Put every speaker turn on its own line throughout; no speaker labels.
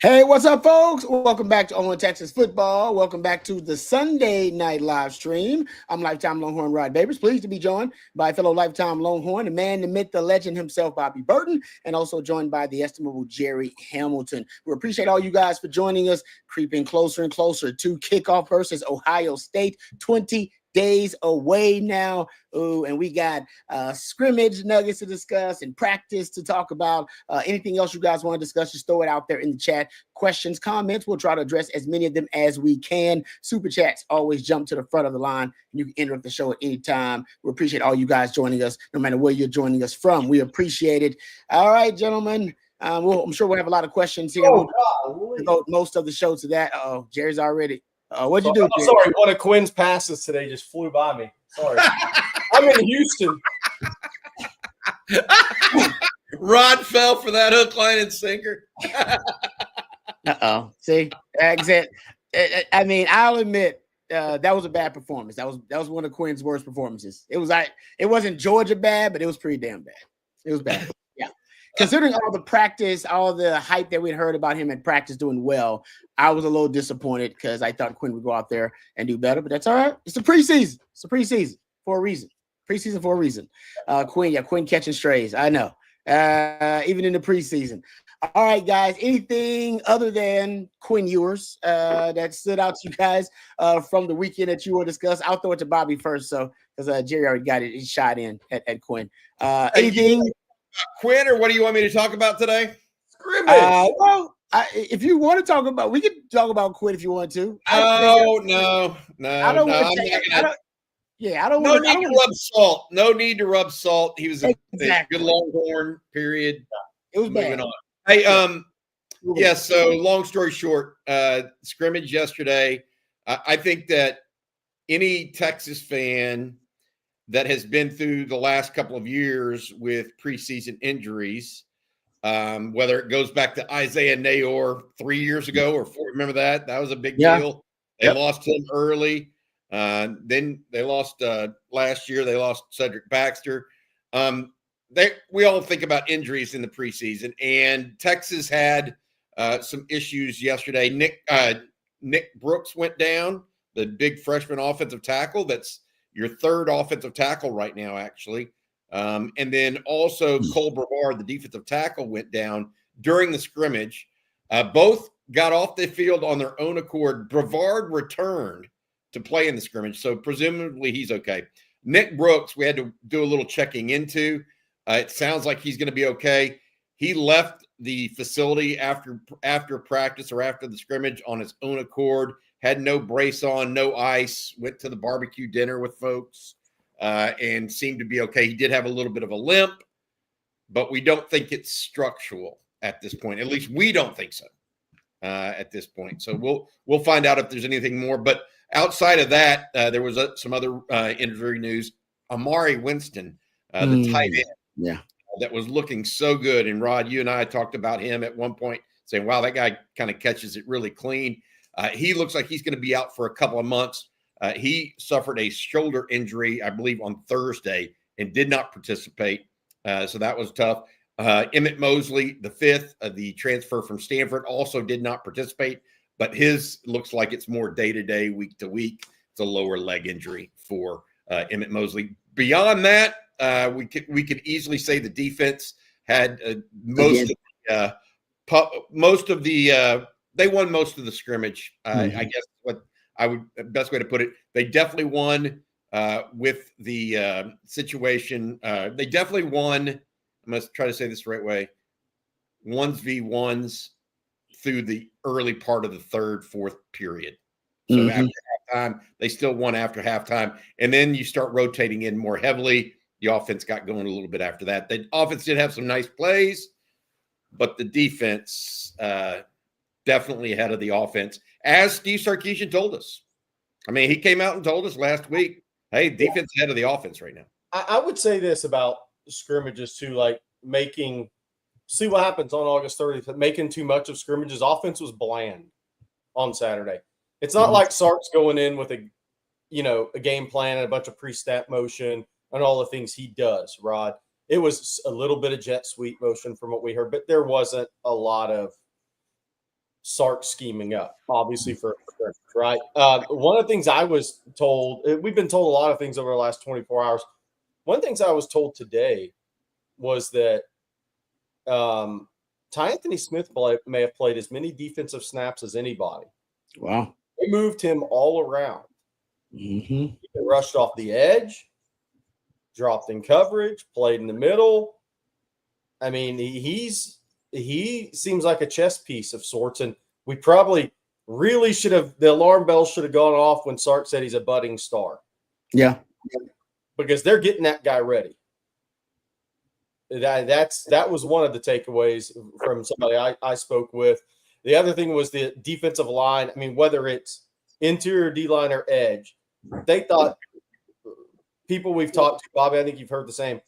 Hey, what's up, folks? Welcome back to On Texas Football. Welcome back to the Sunday night live stream. I'm Lifetime Longhorn Rod Babers. Pleased to be joined by fellow Lifetime Longhorn, the man, the myth, the legend himself, Bobby Burton, and also joined by the estimable Jerry Hamilton. We appreciate all you guys for joining us, creeping closer and closer to kickoff versus Ohio State, 20 days away now. Ooh, and we got scrimmage nuggets to discuss and practice to talk about. Anything else you guys want to discuss, just throw it out there in the chat. Questions, comments, we'll try to address as many of them as we can. Super chats always jump to the front of the line. You can interrupt the show at any time. We appreciate all you guys joining us, no matter where you're joining us from. We appreciate it. All right, gentlemen. I'm sure we'll have a lot of questions here. We'll devote most of the show to that. Oh, Jerry's already. What'd you do?
I'm sorry. One of Quinn's passes today just flew by me. Sorry. I'm in Houston.
Rod fell for that hook, line, and sinker.
See, exit. I mean, I'll admit that was a bad performance. That was one of Quinn's worst performances. It wasn't Georgia bad, but it was pretty damn bad. It was bad. Yeah. Considering all the practice, all the hype that we'd heard about him in practice doing well, I was a little disappointed because I thought Quinn would go out there and do better, but that's all right. It's a preseason. It's a preseason for a reason. Preseason for a reason. Quinn catching strays. I know. Even in the preseason. All right, guys. Anything other than Quinn Ewers that stood out to you guys from the weekend that you want to discuss? I'll throw it to Bobby first, because Jerry already got it. He shot in at Quinn. Anything?
Quinn, or what do you want me to talk about today?
Scrimmage.
If you want to talk about, we could talk about Quinn if you want to.
No.
I don't want to. I don't
No
want
need to rub salt. No need to rub salt. He was a good Longhorn, period.
It was bad.
On. Hey, so long story short, scrimmage yesterday. I think that any Texas fan that has been through the last couple of years with preseason injuries, whether it goes back to Isaiah Nayor 3 years ago or 4, remember that? That was a big deal. They lost him early. Then they lost last year. They lost Cedric Baxter. We all think about injuries in the preseason, and Texas had some issues yesterday. Nick Brooks went down, the big freshman offensive tackle. That's your third offensive tackle right now, actually. And then also Cole Brevard, the defensive tackle, went down during the scrimmage. Both got off the field on their own accord. Brevard returned to play in the scrimmage, so presumably he's okay. Nick Brooks, we had to do a little checking into. It sounds like he's going to be okay. He left the facility after practice or after the scrimmage on his own accord, had no brace on, no ice, went to the barbecue dinner with folks, and seemed to be okay. He did have a little bit of a limp, but we don't think it's structural at this point. At least we don't think so at this point. So we'll find out if there's anything more. But outside of that, there was some other injury news. Amari Winston, the tight end, that was looking so good. And Rod, you and I talked about him at one point, saying, "Wow, that guy kind of catches it really clean." He looks like he's going to be out for a couple of months. He suffered a shoulder injury, I believe, on Thursday and did not participate. So that was tough. Emmett Mosley, the fifth, the transfer from Stanford, also did not participate, but his looks like it's more day-to-day, week-to-week. It's a lower leg injury for Emmett Mosley. Beyond that, we could easily say the defense had most of the they won most of the scrimmage. I guess what I would best way to put it. They definitely won with the situation. They definitely won. I'm going to try to say this the right way. 1v1s through the early part of the third, fourth period. So after halftime, they still won after halftime. And then you start rotating in more heavily. The offense got going a little bit after that. The offense did have some nice plays, but the defense definitely ahead of the offense, as Steve Sarkisian told us. I mean, he came out and told us last week, hey, defense ahead of the offense right now.
I would say this about scrimmages too, like see what happens on August 30th, making too much of scrimmages. Offense was bland on Saturday. It's not like Sark's going in with a game plan and a bunch of pre-snap motion and all the things he does, Rod. It was a little bit of jet sweep motion from what we heard, but there wasn't a lot of Sark scheming up, obviously for right. One of the things I was told, we've been told a lot of things over the last 24 hours. One of the things I was told today was that Ty Anthony Smith may have played as many defensive snaps as anybody.
Wow.
They moved him all around.
Mm-hmm.
He rushed off the edge, dropped in coverage, played in the middle. I mean, he seems like a chess piece of sorts, and we probably really should have, the alarm bells should have gone off when Sark said he's a budding star.
Yeah.
Because they're getting that guy ready. That was one of the takeaways from somebody I spoke with. The other thing was the defensive line. I mean, whether it's interior D-line or edge, they thought, people we've talked to, Bobby, I think you've heard the same.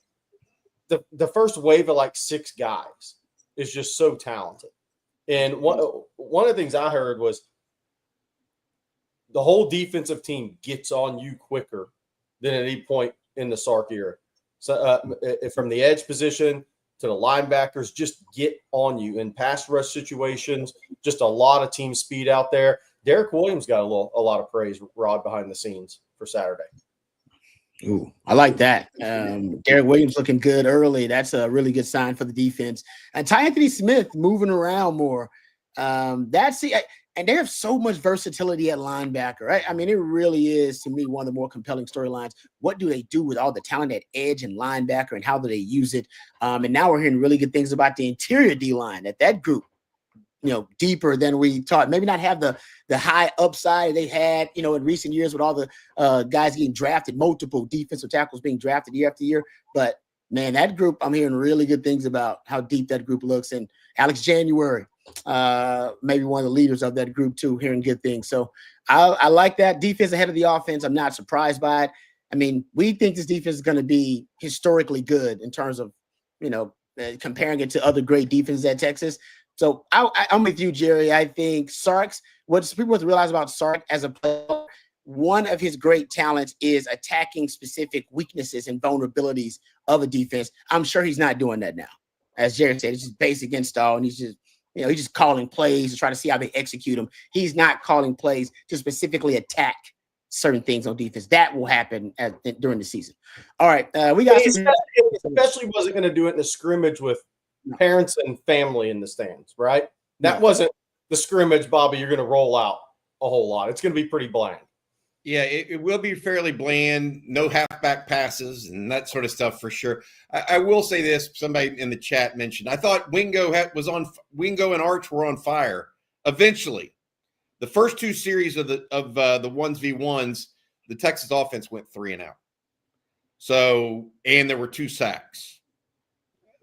The first wave of like 6 guys is just so talented. And one of the things I heard was the whole defensive team gets on you quicker than at any point in the Sark era. So from the edge position to the linebackers, just get on you in pass rush situations. Just a lot of team speed out there. Derek Williams got a lot of praise, Rod, behind the scenes for Saturday.
Ooh, I like that. Derek Williams looking good early. That's a really good sign for the defense. And Ty Anthony Smith moving around more. And they have so much versatility at linebacker, right? I mean, it really is, to me, one of the more compelling storylines. What do they do with all the talent at edge and linebacker, and how do they use it? And now we're hearing really good things about the interior D-line, that group, deeper than we thought. Maybe not have the high upside they had, in recent years with all the guys getting drafted, multiple defensive tackles being drafted year after year. But, man, that group, I'm hearing really good things about how deep that group looks. And Alex January, maybe one of the leaders of that group too, hearing good things. So I like that. Defense ahead of the offense. I'm not surprised by it. I mean, we think this defense is going to be historically good in terms of, comparing it to other great defenses at Texas. So I'm with you, Jerry. I think what people have to realize about Sark as a player, one of his great talents is attacking specific weaknesses and vulnerabilities of a defense. I'm sure he's not doing that now. As Jerry said, it's just basic install, and he's just calling plays to try to see how they execute them. He's not calling plays to specifically attack certain things on defense. That will happen during the season. All right, we got.
Especially wasn't going to do it in a scrimmage with parents and family in the stands, right? That wasn't the scrimmage, Bobby, you're going to roll out a whole lot. It's going to be pretty bland.
Yeah, it will be fairly bland. No halfback passes and that sort of stuff for sure. I will say this: somebody in the chat mentioned, I thought Wingo and Arch were on fire. Eventually, the first 2 series of the 1v1s, the Texas offense went 3 and out. So, and there were 2 sacks.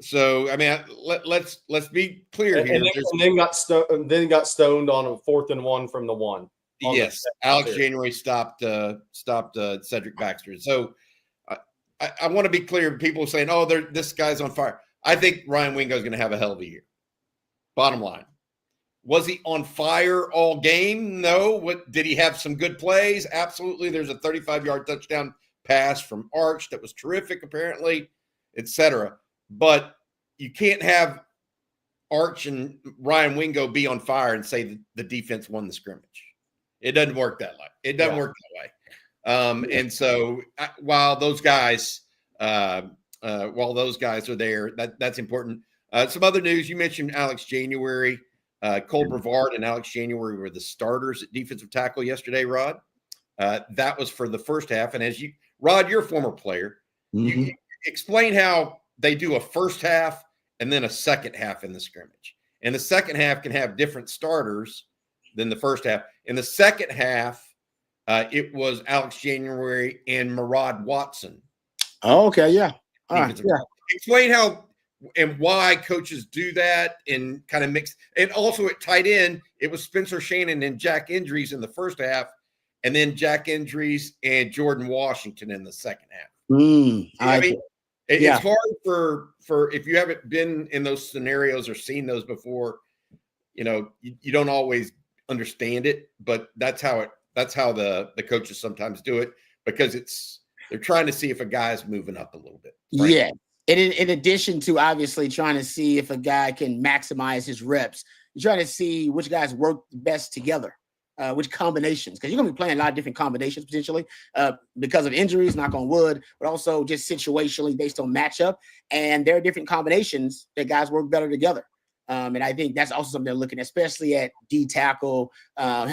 So, I mean, let's be clear here.
And then got stoned on a 4th and 1 from the 1.
Yes, Alex January stopped Cedric Baxter. So I want to be clear. People are saying, "Oh, this guy's on fire." I think Ryan Wingo is going to have a hell of a year. Bottom line, was he on fire all game? No. Did he have some good plays? Absolutely. There's a 35-yard touchdown pass from Arch that was terrific, apparently, etc. But you can't have Arch and Ryan Wingo be on fire and say the defense won the scrimmage. It doesn't work that way. It doesn't work that way. And so while those guys are there, that's important. Some other news. You mentioned Alex January. Cole Brevard and Alex January were the starters at defensive tackle yesterday, Rod. That was for the first half. And Rod, you're a former player. Mm-hmm. You explain how they do a first half and then a second half in the scrimmage. And the second half can have different starters than the first half. In the second half, it was Alex January and Murad Watson.
Oh, okay, yeah. All right, yeah.
Explain how and why coaches do that and kind of mix. And also at tight end, it was Spencer Shannon and Jack Indries in the first half, and then Jack Indries and Jordan Washington in the second half. I mean, it's hard for if you haven't been in those scenarios or seen those before, you don't always understand it, but that's how the coaches sometimes do it, because they're trying to see if a guy's moving up a little bit. Right?
Yeah. In addition to obviously trying to see if a guy can maximize his reps, you're trying to see which guys work best together, which combinations, because you're going to be playing a lot of different combinations potentially because of injuries, knock on wood, but also just situationally based on matchup. And there are different combinations that guys work better together. And I think that's also something they're looking at, especially at D tackle.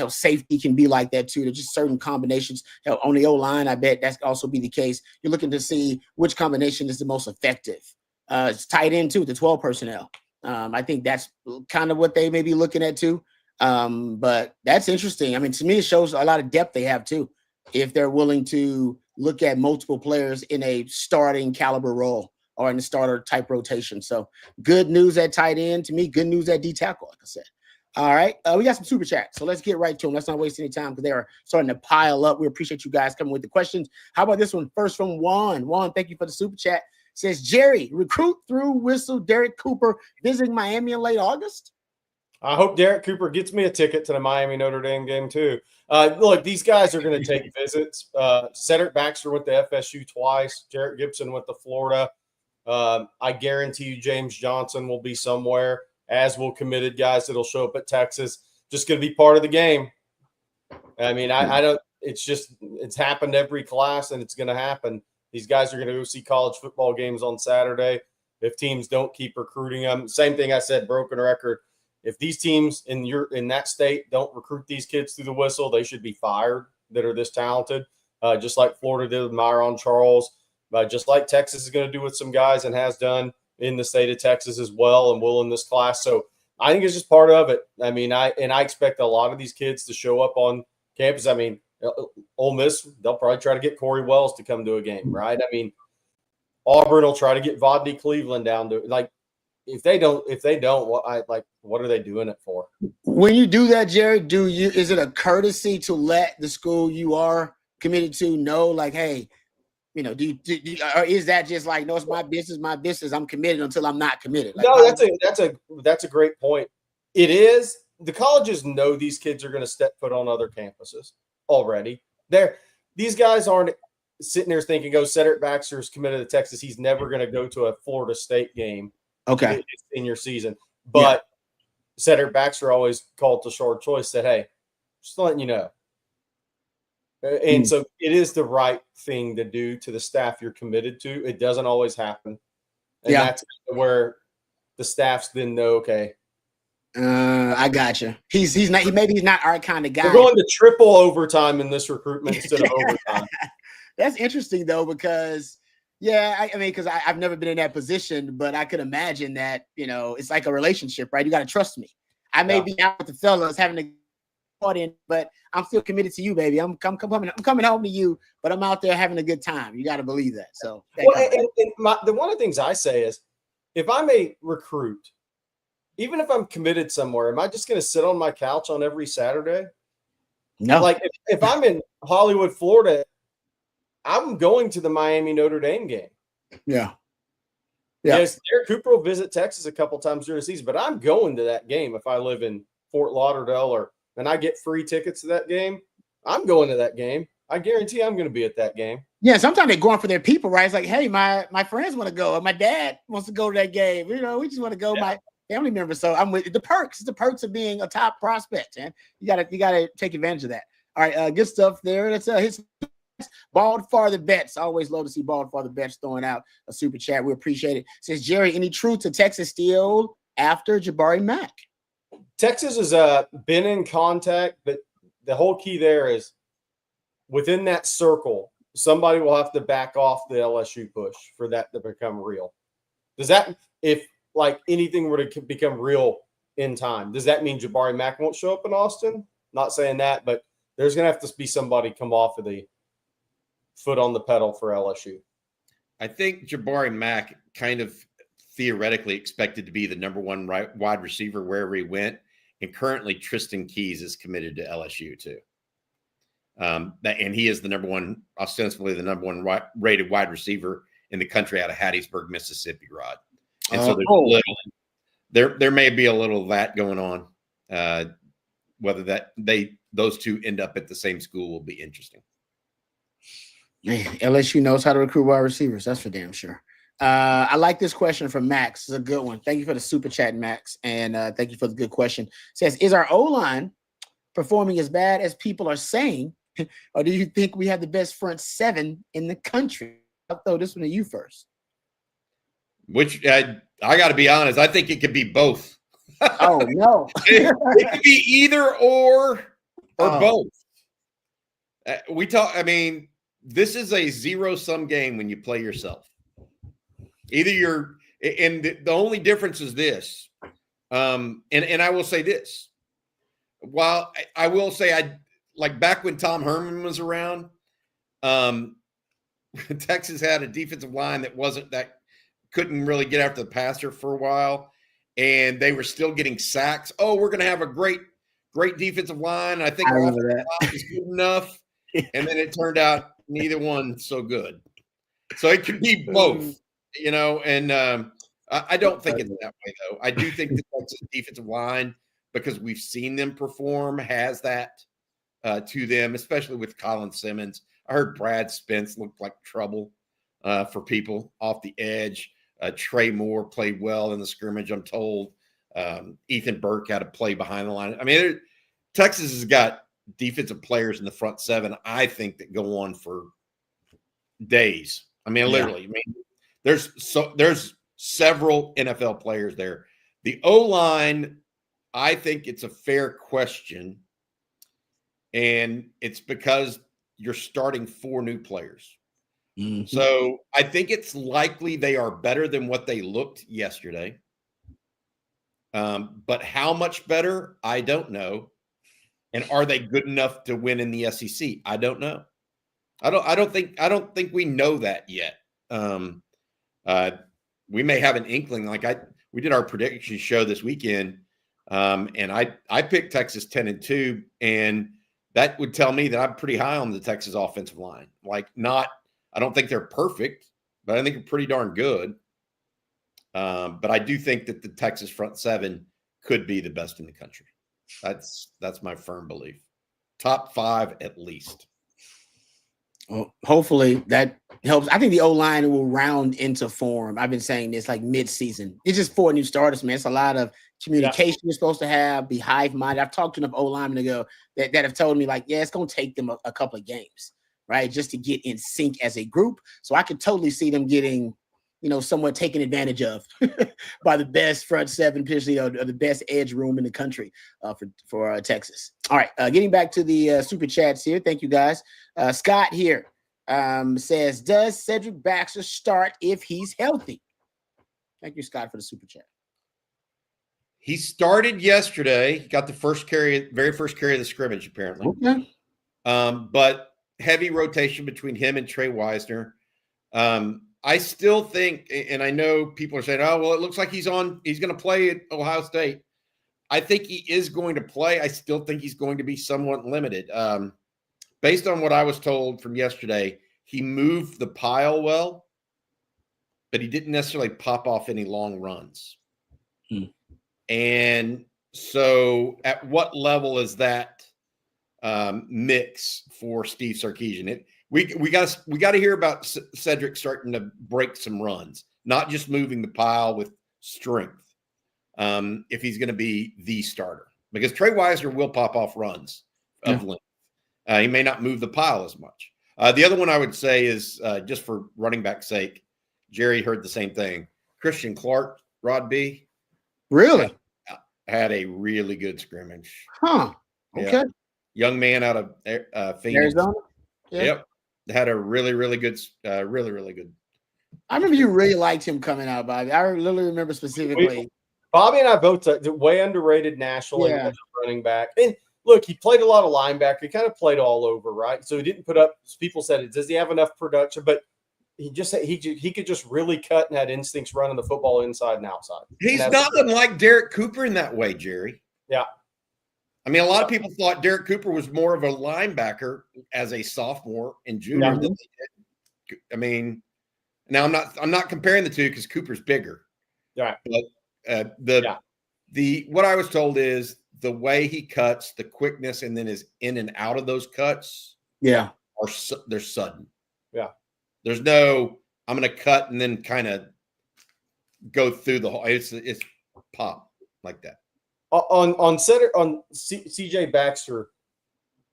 Safety can be like that too. There's just certain combinations. On the O-line, I bet that's also be the case. You're looking to see which combination is the most effective. It's tight end too, the 12 personnel. I think that's kind of what they may be looking at too. But that's interesting. I mean, to me, it shows a lot of depth they have too, if they're willing to look at multiple players in a starting caliber role or in the starter type rotation. So good news at tight end. To me, good news at D tackle, like I said. All right. We got some super chats. So let's get right to them. Let's not waste any time because they are starting to pile up. We appreciate you guys coming with the questions. How about this one? First from Juan. Juan, thank you for the super chat. Says, Jerry, recruit through whistle Derek Cooper visiting Miami in late August.
I hope Derek Cooper gets me a ticket to the Miami Notre Dame game too. Look, these guys are going to take visits. Cedric Baxter went to FSU twice. Jarrett Gibson went to Florida. I guarantee you James Johnson will be somewhere, as will committed guys that'll show up at Texas. Just going to be part of the game. I mean, I don't – it's happened every class, and it's going to happen. These guys are going to go see college football games on Saturday if teams don't keep recruiting them. Same thing I said, broken record. If these teams in that state don't recruit these kids through the whistle, they should be fired that are this talented, just like Florida did with Myron Charles. Just like Texas is going to do with some guys and has done in the state of Texas as well and will in this class. So I think it's just part of it. I mean, I expect a lot of these kids to show up on campus. I mean, Ole Miss, they'll probably try to get Corey Wells to come to a game, right? I mean, Auburn will try to get Vodney Cleveland down to like. If they don't, what are they doing it for?
When you do that, Jared, is it a courtesy to let the school you are committed to know, like, hey, you know, or is that just like, no, it's my business. I'm committed until I'm not committed. Like,
no, that's a great point. It is. The colleges know these kids are going to step foot on other campuses already. These guys aren't sitting there thinking, "Oh, Cedric Baxter is committed to Texas. He's never going to go to a Florida State game."
Okay.
In your season. But Cedric Baxter always called to short choice, said, hey, just letting you know. And so it is the right thing to do to the staff you're committed to. It doesn't always happen. And that's where the staffs then know, okay.
I got you. He's not our kind of guy.
We're going to triple overtime in this recruitment instead of overtime.
That's interesting though, because I mean, because I've never been in that position, but I could imagine that, you know, it's like a relationship, right? You got to trust me. I may be out with the fellas having a party, but I'm still committed to you, baby. I'm coming home to you, but I'm out there having a good time. You got to believe that. So,
one of the things I say is, if I'm a recruit, even if I'm committed somewhere, am I just going to sit on my couch on every Saturday?
No.
Like if I'm in Hollywood, Florida, I'm going to the Miami Notre Dame game.
Yeah.
Yes, Derek Cooper will visit Texas a couple times during the season, but I'm going to that game if I live in Fort Lauderdale and I get free tickets to that game. I'm going to that game. I guarantee I'm going to be at that game.
Yeah, sometimes they're going for their people, right? It's like, hey, my friends want to go, or my dad wants to go to that game. You know, we just want to go. My family members. So I'm with the perks. It's the perks of being a top prospect, man. You gotta take advantage of that. All right, good stuff there. That's his. Bald Father Bets. I always love to see Bald Father Bets throwing out a super chat. We appreciate it. Says, Jerry, any truth to Texas still after Jabari Mack?
Texas has been in contact, but the whole key there is within that circle, somebody will have to back off the LSU push for that to become real. Does that, if like anything were to become real in time, does that mean Jabari Mack won't show up in Austin? Not saying that, but there's going to have to be somebody come off of the foot on the pedal for LSU.
I think Jabari Mack kind of theoretically expected to be the number one wide receiver wherever he went. And currently Tristan Keys is committed to LSU too. And he is ostensibly the number one rated wide receiver in the country out of Hattiesburg, Mississippi, Rod. And so there may be a little of that going on. Whether those two end up at the same school will be interesting.
Man, LSU knows how to recruit wide receivers. That's for damn sure. I like this question from Max. It's a good one. Thank you for the super chat, Max. And thank you for the good question. It says, is our O-line performing as bad as people are saying? Or do you think we have the best front seven in the country? I'll throw this one to you first.
Which I got to be honest, I think it could be both.
Oh, no.
it could be either or both. This is a zero-sum game when you play yourself. Either you're, and the only difference is this, and I will say this. While I will say, like back when Tom Herman was around, Texas had a defensive line that couldn't really get after the passer for a while, and they were still getting sacks. Oh, we're going to have a great defensive line. I think our offensive line is good enough, and then it turned out neither one so good. So it could be both. And I don't think it's that way, though. I do think the Texas defensive line, because we've seen them perform, has that to them, especially with Colin Simmons. I heard Brad Spence looked like trouble for people off the edge. Trey Moore played well in the scrimmage, I'm told. Ethan Burke had to play behind the line. I mean, Texas has got defensive players in the front seven, I think, that go on for days. I mean, literally. I mean, there's several NFL players there. The O-line, I think it's a fair question, and it's because you're starting 4 new players. Mm-hmm. So I think it's likely they are better than what they looked yesterday. But how much better, I don't know. And are they good enough to win in the SEC? I don't know. I don't think we know that yet. We may have an inkling. We did our prediction show this weekend, and I picked Texas 10-2, and that would tell me that I'm pretty high on the Texas offensive line. I don't think they're perfect, but I think they're pretty darn good. But I do think that the Texas front seven could be the best in the country. That's my firm belief. Top 5 at least.
Well, hopefully that helps. I think the O-line will round into form. I've been saying this like mid-season. It's just 4 new starters, man. It's a lot of communication you're supposed to have, be hive-minded. I've talked to enough O-linemen ago that have told me, it's going to take them a couple of games, right, just to get in sync as a group. So I could totally see them getting, somewhat taken advantage of by the best front seven, potentially, or the best edge room in the country for Texas. All right, getting back to the super chats here. Thank you, guys. Scott here says, does Cedric Baxter start if he's healthy? Thank you, Scott, for the super chat.
He started yesterday. He got the very first carry of the scrimmage, apparently.
Okay.
But heavy rotation between him and Trey Wisner. I still think, and I know people are saying, oh, well, it looks like he's going to play at Ohio State. I think he is going to play. I still think he's going to be somewhat limited. Based on what I was told from yesterday, he moved the pile well, but he didn't necessarily pop off any long runs. And so at what level is that mix for Steve Sarkisian? We got to hear about Cedric starting to break some runs, not just moving the pile with strength. If he's going to be the starter, because Trey Wisner will pop off runs of length. He may not move the pile as much. The other one I would say is just for running back's sake, Jerry heard the same thing. Christian Clark, Rod B.
Really?
Had a really good scrimmage.
Huh. Okay.
Yeah. Young man out of Phoenix.
Arizona?
Yeah. Yep. Had a really, really good, really good.
I remember you really liked him coming out, Bobby. I literally remember specifically.
Bobby and I both way underrated nationally running back. And look, he played a lot of linebacker. He kind of played all over, right? So he didn't put up. People said, does he have enough production? But he could just really cut and had instincts running the football inside and outside.
He's nothing like Derek Cooper in that way, Jerry.
Yeah.
I mean, a lot of people thought Derek Cooper was more of a linebacker as a sophomore and junior than they did. I mean, now I'm not comparing the two because Cooper's bigger.
Right.
But what I was told is the way he cuts, the quickness, and then is in and out of those cuts.
Yeah.
They're sudden.
Yeah.
There's no, I'm going to cut and then kind of go through the whole. It's pop like that.
On CJ Baxter.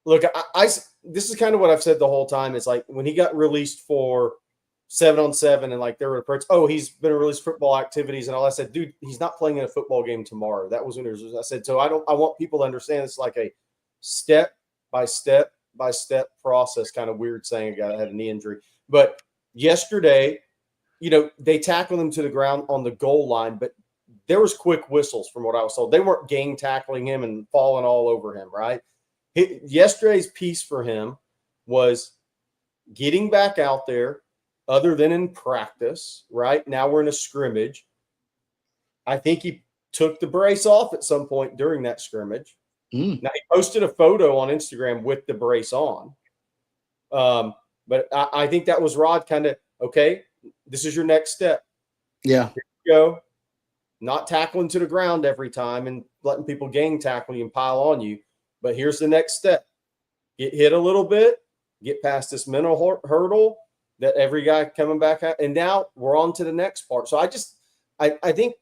Look, this is kind of what I've said the whole time. It's like when he got released for 7-on-7 and like there were reports, oh, he's been released football activities and all. I said, dude, he's not playing in a football game tomorrow. That was when it was. I said, so I want people to understand it's like a step by step process. Kind of weird saying a guy that had a knee injury, but yesterday, they tackled him to the ground on the goal line, but there was quick whistles from what I was told. They weren't gang tackling him and falling all over him, right? Yesterday's piece for him was getting back out there other than in practice, right? Now we're in a scrimmage. I think he took the brace off at some point during that scrimmage. Now he posted a photo on Instagram with the brace on. But I think that was Rod kind of, okay, this is your next step.
Yeah.
Here you go. Not tackling to the ground every time and letting people gang tackle you and pile on you. But here's the next step. Get hit a little bit, get past this mental hurdle that every guy coming back at, and now we're on to the next part. So I think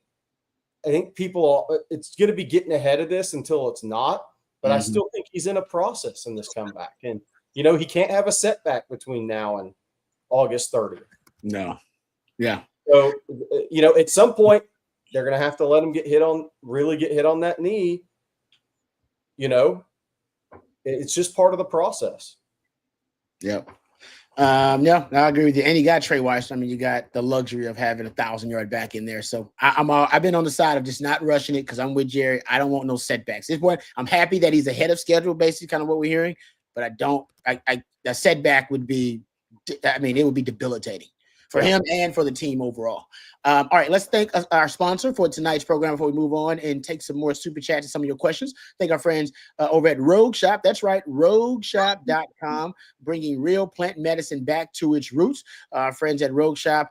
people, it's going to be getting ahead of this until it's not, but I still think he's in a process in this comeback. And, he can't have a setback between now and August 30th.
No. Yeah.
So, at some point, they're going to have to let him really get hit on that knee. It's just part of the process.
Yep. Yeah, I agree with you. And you got Trey Weiss. I mean, you got the luxury of having a 1,000-yard back in there. So I've been on the side of just not rushing it because I'm with Jerry. I don't want no setbacks. This point, I'm happy that he's ahead of schedule, basically, kind of what we're hearing. But the setback would be, it would be debilitating for him and for the team overall. All right, let's thank our sponsor for tonight's program before we move on and take some more super chats and some of your questions. Thank our friends over at Rogue Shop. That's right, rogueshop.com, bringing real plant medicine back to its roots. Our friends at Rogue Shop,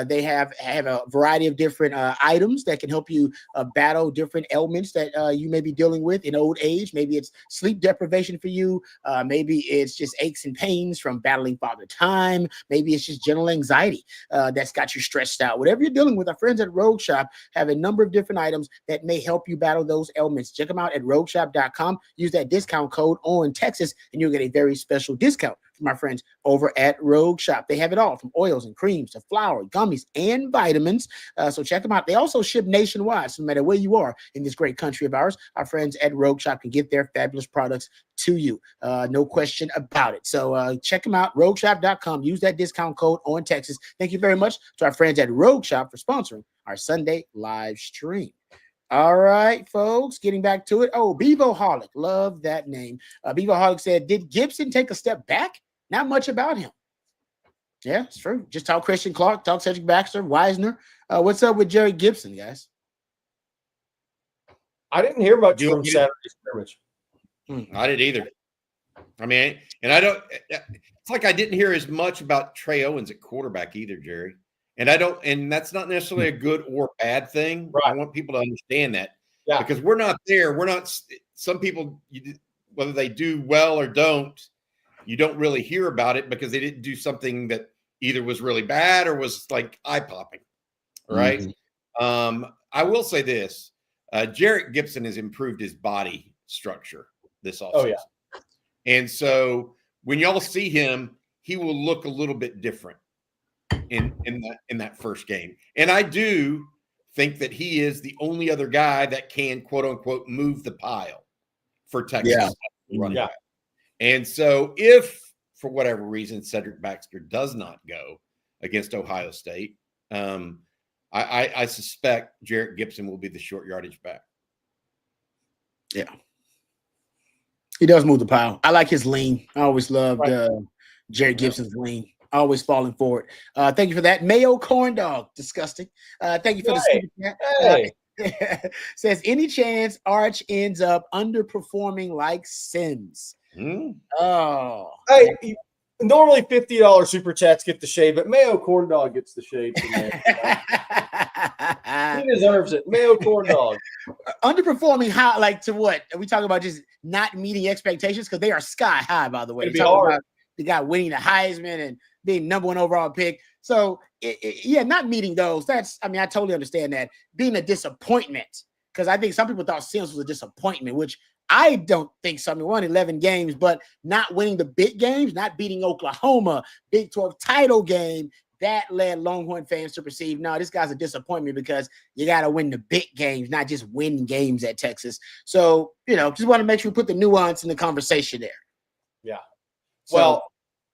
they have a variety of different items that can help you battle different ailments that you may be dealing with in old age. Maybe it's sleep deprivation for you. Maybe it's just aches and pains from battling Father Time. Maybe it's just general anxiety that's got you stressed out. Whatever you're dealing with, our friends at Rogue Shop have a number of different items that may help you battle those ailments. Check them out at rogueshop.com. Use that discount code on Texas, and you'll get a very special discount from our friends over at Rogue Shop. They have it all from oils and creams to flour, gummies, and vitamins. So check them out. They also ship nationwide. So no matter where you are in this great country of ours, our friends at Rogue Shop can get their fabulous products to you. No question about it. So check them out, rogueshop.com. Use that discount code on Texas. Thank you very much to our friends at Rogue Shop for sponsoring our Sunday live stream. All right, folks, getting back to it. Oh, Bevo Holic. Love that name. Bevo Holic said, did Gibson take a step back? Not much about him. Yeah, it's true. Just talk Christian Clark, talk Cedric Baxter, Wisner. What's up with Jerry Gibson, guys?
I didn't hear much from Saturday's scrimmage.
I didn't either. I mean, and I don't. It's like I didn't hear as much about Trey Owens at quarterback either, Jerry. And I don't. And that's not necessarily a good or bad thing. Right. I want people to understand that because we're not there. We're not. Some people, whether they do well or don't, you don't really hear about it because they didn't do something that either was really bad or was like eye-popping, right? I will say this. Jarrett Gibson has improved his body structure this offseason. Oh, yeah. And so when y'all see him, he will look a little bit different in that first game. And I do think that he is the only other guy that can, quote unquote, move the pile for Texas. Yeah. And so if, for whatever reason, Cedric Baxter does not go against Ohio State, I suspect Jarrett Gibson will be the short yardage back.
Yeah. He does move the pile. I like his lean. I always loved Jarrett Gibson's lean. Always falling forward. Thank you for that. Mayo corn dog. Disgusting. Thank you for the super chat. Says, any chance Arch ends up underperforming like Sims? Oh.
Hey, normally $50 super chats get the shade, but Mayo corn dog gets the shade. He deserves it. Mayo corn dog.
Underperforming how, like, to what? Are we talking about just not meeting expectations? Because they are sky high, by the way.
It'd be hard.
the guy winning the Heisman and being #1 overall pick. So not meeting those. I totally understand that. Being a disappointment, because I think some people thought Sims was a disappointment, which I don't think so. We won 11 games, but not winning the big games, not beating Oklahoma, Big 12 title game, that led Longhorn fans to perceive, no, this guy's a disappointment because you got to win the big games, not just win games at Texas. So, just want to make sure we put the nuance in the conversation there.
Yeah. Well,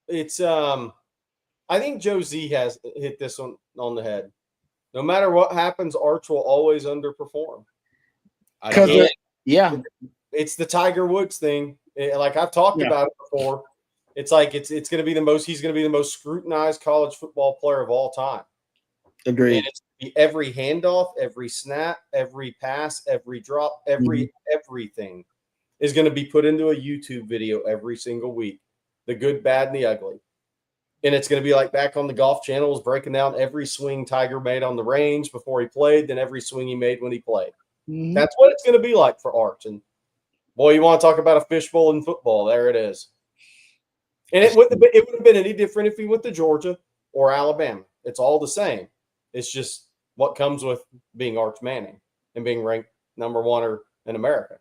it's I think Joe Z has hit this on the head. No matter what happens, Arch will always underperform. It's the Tiger Woods thing. Like I've talked about it before. It's like it's going to be he's going to be the most scrutinized college football player of all time.
Agreed.
And it's every handoff, every snap, every pass, every drop, everything is going to be put into a YouTube video every single week. The good, bad, and the ugly. And it's going to be like back on the Golf Channel, breaking down every swing Tiger made on the range before he played, then every swing he made when he played. Mm-hmm. That's what it's going to be like for Arch. And boy, you want to talk about a fishbowl in football? There it is. And it wouldn't have been any different if he went to Georgia or Alabama. It's all the same. It's just what comes with being Arch Manning and being ranked #1 in America.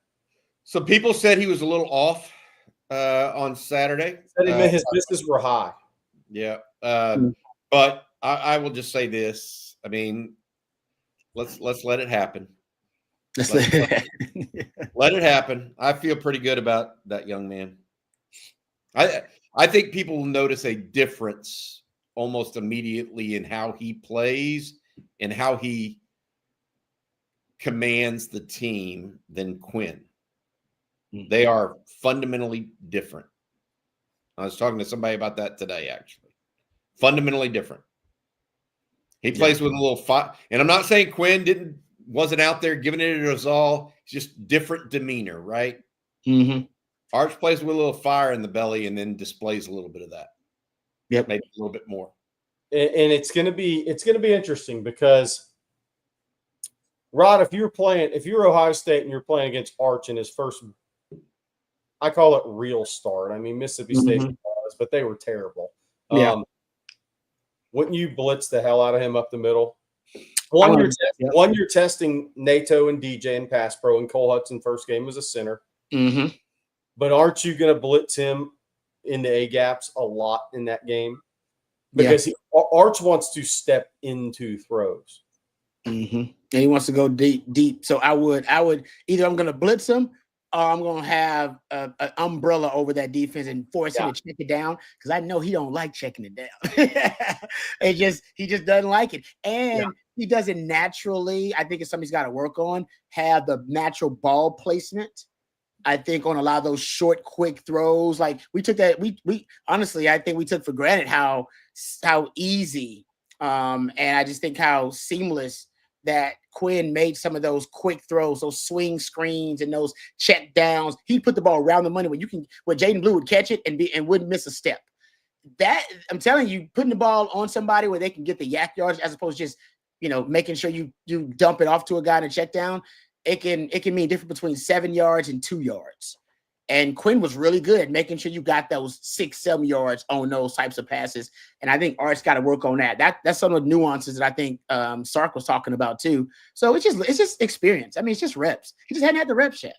So people said he was a little off on Saturday.
Said his misses were high.
Yeah. But I will just say this. I mean, let's let it happen. Let it happen. I feel pretty good about that young man. I think people will notice a difference almost immediately in how he plays and how he commands the team than Quinn. They are fundamentally different. I was talking to somebody about that today, actually. Fundamentally different. He plays with a little fire. And I'm not saying Quinn wasn't out there giving it his all. It's just different demeanor, right?
Mm-hmm.
Arch plays with a little fire in the belly and then displays a little bit of that.
Yep.
Maybe a little bit more.
And it's gonna be interesting because Rod, if you're Ohio State and you're playing against Arch in his first, I call it real start. I mean, Mississippi State was, but they were terrible.
Yeah.
Wouldn't you blitz the hell out of him up the middle? One, you're testing NATO and DJ and pass pro, and Cole Hudson first game was a center.
Mm-hmm.
But aren't you going to blitz him in the A gaps a lot in that game? Because Arch wants to step into throws.
Mm-hmm. And he wants to go deep. So I would either I'm going to blitz him or I'm going to have an umbrella over that defense and force him to check it down, because I know he don't like checking it down. He just doesn't like it. And he doesn't naturally, I think it's something he's got to work on, have the natural ball placement. I think on a lot of those short, quick throws, like we took that, we honestly, I think we took for granted how easy, and I just think how seamless that Quinn made some of those quick throws, those swing screens and those check downs. He put the ball around the money where Jaden Blue would catch it and wouldn't miss a step. That, I'm telling you, putting the ball on somebody where they can get the yak yards as opposed to just, making sure you dump it off to a guy in a check down. It can mean different between 7 yards and 2 yards. And Quinn was really good at making sure you got those 6-7 yards on those types of passes. And I think Art's got to work on that. That's some of the nuances that I think Sark was talking about too. So it's just experience. I mean, it's just reps. He just hadn't had the reps yet.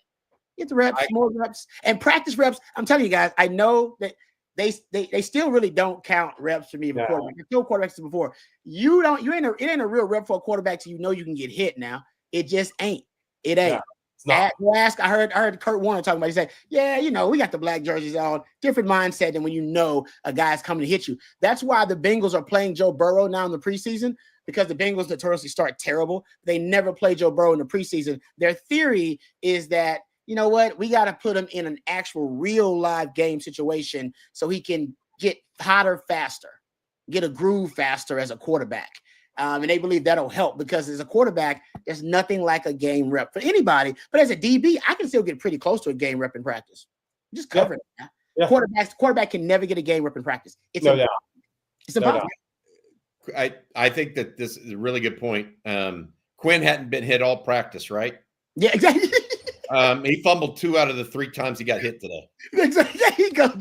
Get the reps, more reps, and practice reps. I'm telling you guys, I know that they still really don't count reps for me. Quarterback. There's no quarterbacks before. It ain't a real rep for a quarterback till you can get hit now. It just ain't. It ain't. At last, I heard Kurt Warner talking about. He said, we got the black jerseys on. Different mindset than when a guy's coming to hit you. That's why the Bengals are playing Joe Burrow now in the preseason, because the Bengals notoriously start terrible. They never play Joe Burrow in the preseason. Their theory is that, we got to put him in an actual real live game situation so he can get hotter faster, get a groove faster as a quarterback. And they believe that'll help, because as a quarterback, there's nothing like a game rep for anybody. But as a DB, I can still get pretty close to a game rep in practice. Just cover it. Yeah. Quarterback can never get a game rep in practice. It's impossible.
I think that this is a really good point. Quinn hadn't been hit all practice, right?
Yeah, exactly.
He fumbled 2 out of the 3 times he got hit today.
Exactly. There you go.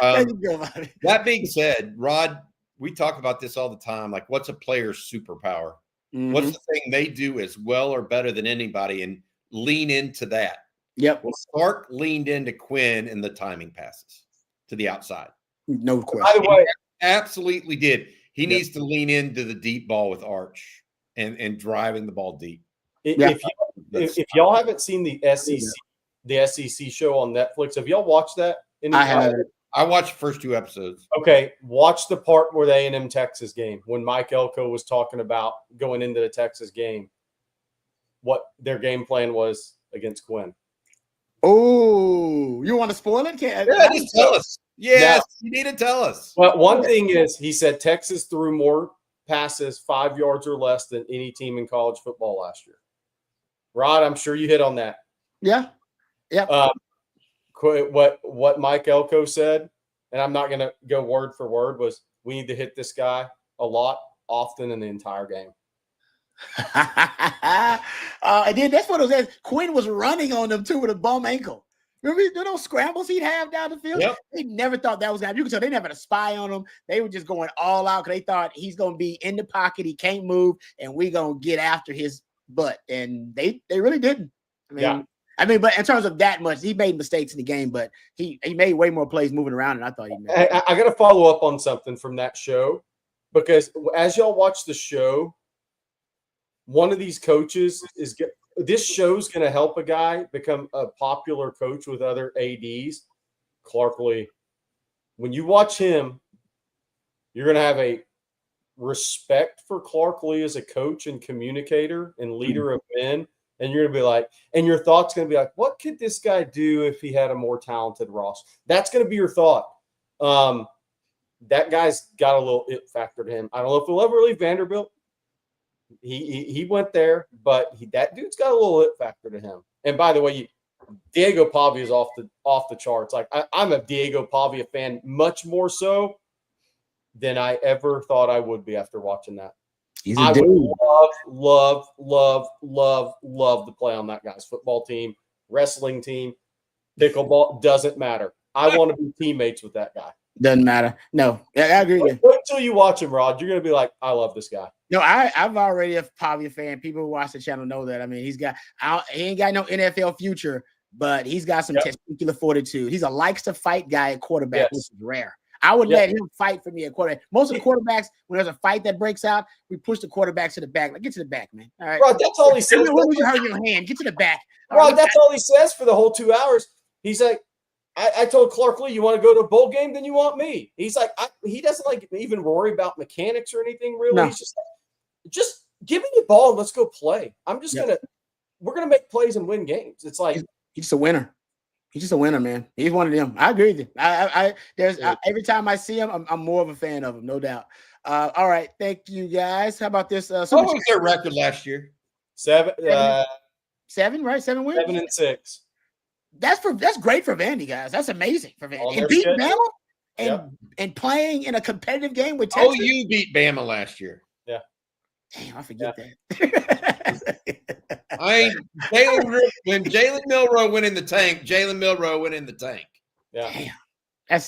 That being said, Rod, we talk about this all the time. Like, what's a player's superpower?
Mm-hmm.
What's the thing they do as well or better than anybody? And lean into that.
Yep.
Well, Sark leaned into Quinn in the timing passes to the outside.
No question.
By the way,
absolutely did. He needs to lean into the deep ball with Arch and driving the ball deep.
If y'all haven't seen the SEC show on Netflix, have y'all watched that?
I have.
I watched the first 2 episodes.
Okay, watch the part where the A&M Texas game when Mike Elko was talking about going into the Texas game, what their game plan was against Quinn.
Oh, you want to spoil it?
Just tell us. Yes, you need to tell us.
Well, one thing is he said Texas threw more passes 5 yards or less than any team in college football last year. Rod, I'm sure you hit on that.
Yeah.
What Mike Elko said, and I'm not going to go word for word, was we need to hit this guy a lot, often in the entire game.
And then that's what it was. Quinn was running on them too with a bum ankle. Remember those scrambles he'd have down the field? Yep. They never thought that was going to happen. You can tell they never had a spy on him. They were just going all out because they thought he's going to be in the pocket. He can't move, and we're going to get after his butt. And they really didn't. But in terms of that much, he made mistakes in the game, but he made way more plays moving around than I thought he made.
I got to follow up on something from that show, because as y'all watch the show, one of these coaches this show's going to help a guy become a popular coach with other ADs. Clark Lee. When you watch him, you're going to have a respect for Clark Lee as a coach and communicator and leader of men. And you're going to be like, and your thought's going to be like, what could this guy do if he had a more talented roster? That's going to be your thought. That guy's got a little it factor to him. I don't know if he'll ever leave Vanderbilt. He went there, but that dude's got a little it factor to him. And by the way, Diego Pavia is off the charts. Like I'm a Diego Pavia fan, much more so than I ever thought I would be after watching that. I would love to play on that guy's football team, wrestling team, pickleball. Doesn't matter. I want to be teammates with that guy.
Doesn't matter. No, I agree with you.
Wait until you watch him, Rod. You're going to be like, I love this guy.
No, I'm already a Pavia fan. People who watch the channel know that. I mean, he ain't got no NFL future, but he's got some testicular fortitude. He's a likes to fight guy at quarterback, which is rare. I would let him fight for me at quarterback. Most of the quarterbacks, when there's a fight that breaks out, we push the quarterback to the back. Like, get to the back, man. All right.
Rod, that's all he says.
When you hurt your hand, get to the back.
Rod, that's all he says for the whole 2 hours. He's like, I told Clark Lee, you want to go to a bowl game? Then you want me. He's like, he doesn't like even worry about mechanics or anything, really. No. He's just like, just give me the ball and let's go play. We're going to make plays and win games. It's like,
he's just a winner. He's just a winner, man. He's one of them. I agree with you. Every time I see him, I'm more of a fan of him, no doubt. All right. Thank you, guys. How about this?
What was their record last year?
7.
7, right? 7 wins?
7-6.
That's great for Vandy, guys. That's amazing for Vandy. And beating Bama and playing in a competitive game with Texas.
You beat Bama last year.
Yeah.
Damn, I forget that.
When Jalen Milroe went in the tank, Jalen Milroe went in the tank.
Yeah.
Damn.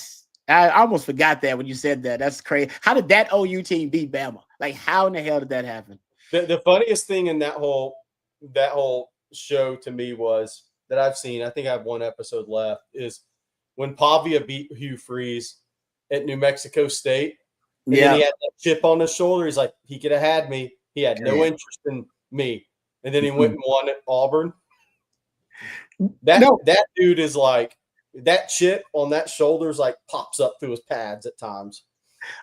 I almost forgot that when you said that. That's crazy. How did that OU team beat Bama? Like, how in the hell did that happen?
The funniest thing in that whole show to me was that I've seen, I think I have one episode left, is when Pavia beat Hugh Freeze at New Mexico State. And then he had that chip on his shoulder. He's like, he could have had me. He had no interest in me. And then he went and won at Auburn. That dude is like, that chip on that shoulder is like pops up through his pads at times.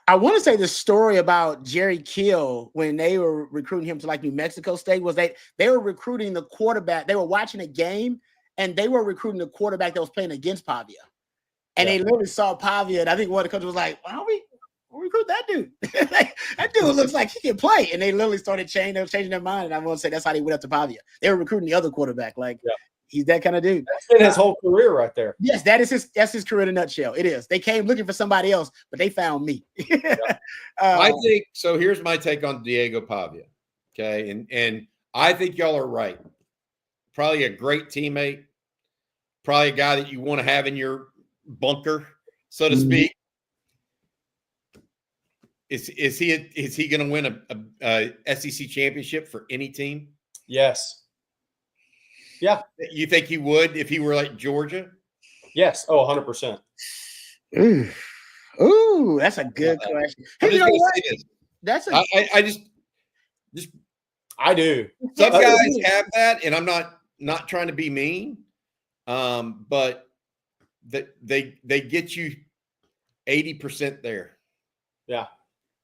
I want to say the story about Jerry Kill when they were recruiting him to like New Mexico State was they were recruiting the quarterback. They were watching a game and they were recruiting the quarterback that was playing against Pavia. And they literally saw Pavia. And I think one of the coaches was like, why don't we recruit that dude? Like, that dude looks like he can play. And they literally started changing their mind. And I want to say that's how they went up to Pavia. They were recruiting the other quarterback. Like, he's that kind of dude.
That's been his whole career right there.
Yes, that's his career in a nutshell. It is. They came looking for somebody else, but they found me.
I think so. Here's my take on Diego Pavia. Okay. And I think y'all are right. Probably a great teammate. Probably a guy that you want to have in your bunker. so to speak. Is he going to win a SEC championship for any team?
Yes. Yeah.
You think he would if he were like Georgia?
Yes. Oh, 100%.
Ooh, that's a good question. Hey, you know what? That's a
I do.
Some guys have that, and I'm not trying to be mean, but they get you 80% there.
Yeah.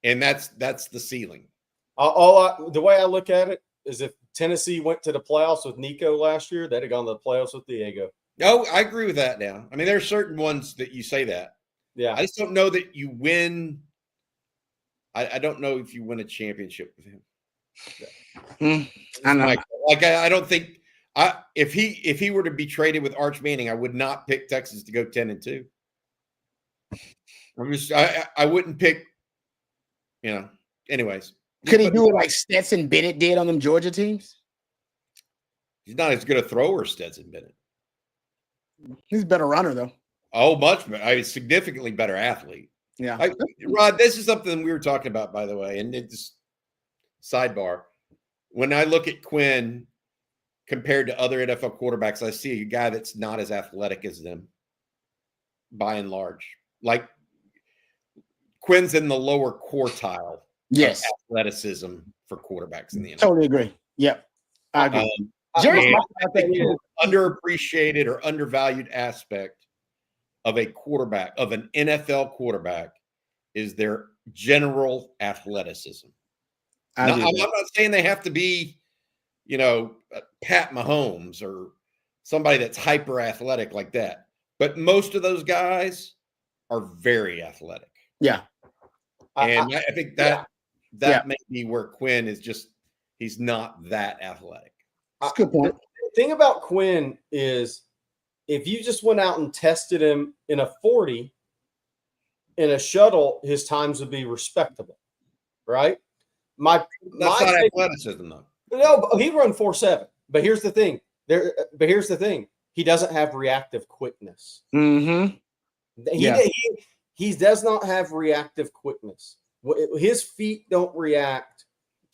And that's the ceiling.
The way I look at it is if Tennessee went to the playoffs with Nico last year, they'd have gone to the playoffs with Diego.
Oh, I agree with that now. I mean, there are certain ones that you say that.
Yeah.
I just don't know that you win. I don't know if you win a championship with him.
I know.
I don't think if he were to be traded with Arch Manning, I would not pick Texas to go 10-2. I wouldn't pick, anyways.
Could he do it like Stetson Bennett did on them Georgia teams?
He's not as good a thrower as Stetson Bennett.
He's a better runner, though.
Oh, much better. Significantly better athlete.
Yeah.
Rod, this is something we were talking about, by the way, and it's sidebar. When I look at Quinn compared to other NFL quarterbacks, I see a guy that's not as athletic as them, by and large. Like Quinn's in the lower quartile.
Yes.
Of athleticism for quarterbacks in the NFL.
Totally agree. Yep. I agree.
I think the underappreciated or undervalued aspect of a quarterback, of an NFL quarterback, is their general athleticism. I'm not saying they have to be, Pat Mahomes or somebody that's hyper athletic like that. But most of those guys are very athletic.
Yeah.
And I think that may be where Quinn is he's not that athletic.
That's a good point.
The thing about Quinn is if you just went out and tested him in a 40 in a shuttle, his times would be respectable, right? That's
not athleticism, though.
No, he run 4.7. But here's the thing. He doesn't have reactive quickness.
Mm-hmm.
He does not have reactive quickness. His feet don't react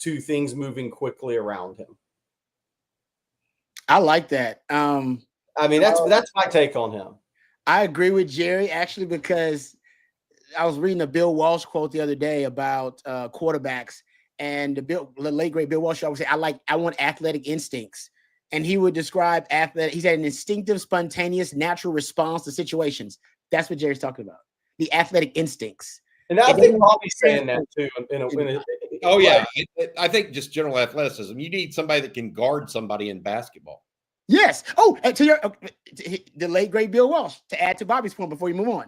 to things moving quickly around him.
I like that.
That's my take on him.
I agree with Jerry, actually, because I was reading a Bill Walsh quote the other day about quarterbacks, and the late great Bill Walsh always say, I want athletic instincts. And he would describe he said an instinctive, spontaneous, natural response to situations. That's what Jerry's talking about. The athletic instincts.
And I think Bobby's saying that too.
I think just general athleticism. You need somebody that can guard somebody in basketball.
Yes. Oh, and the late great Bill Walsh, to add to Bobby's point before you move on.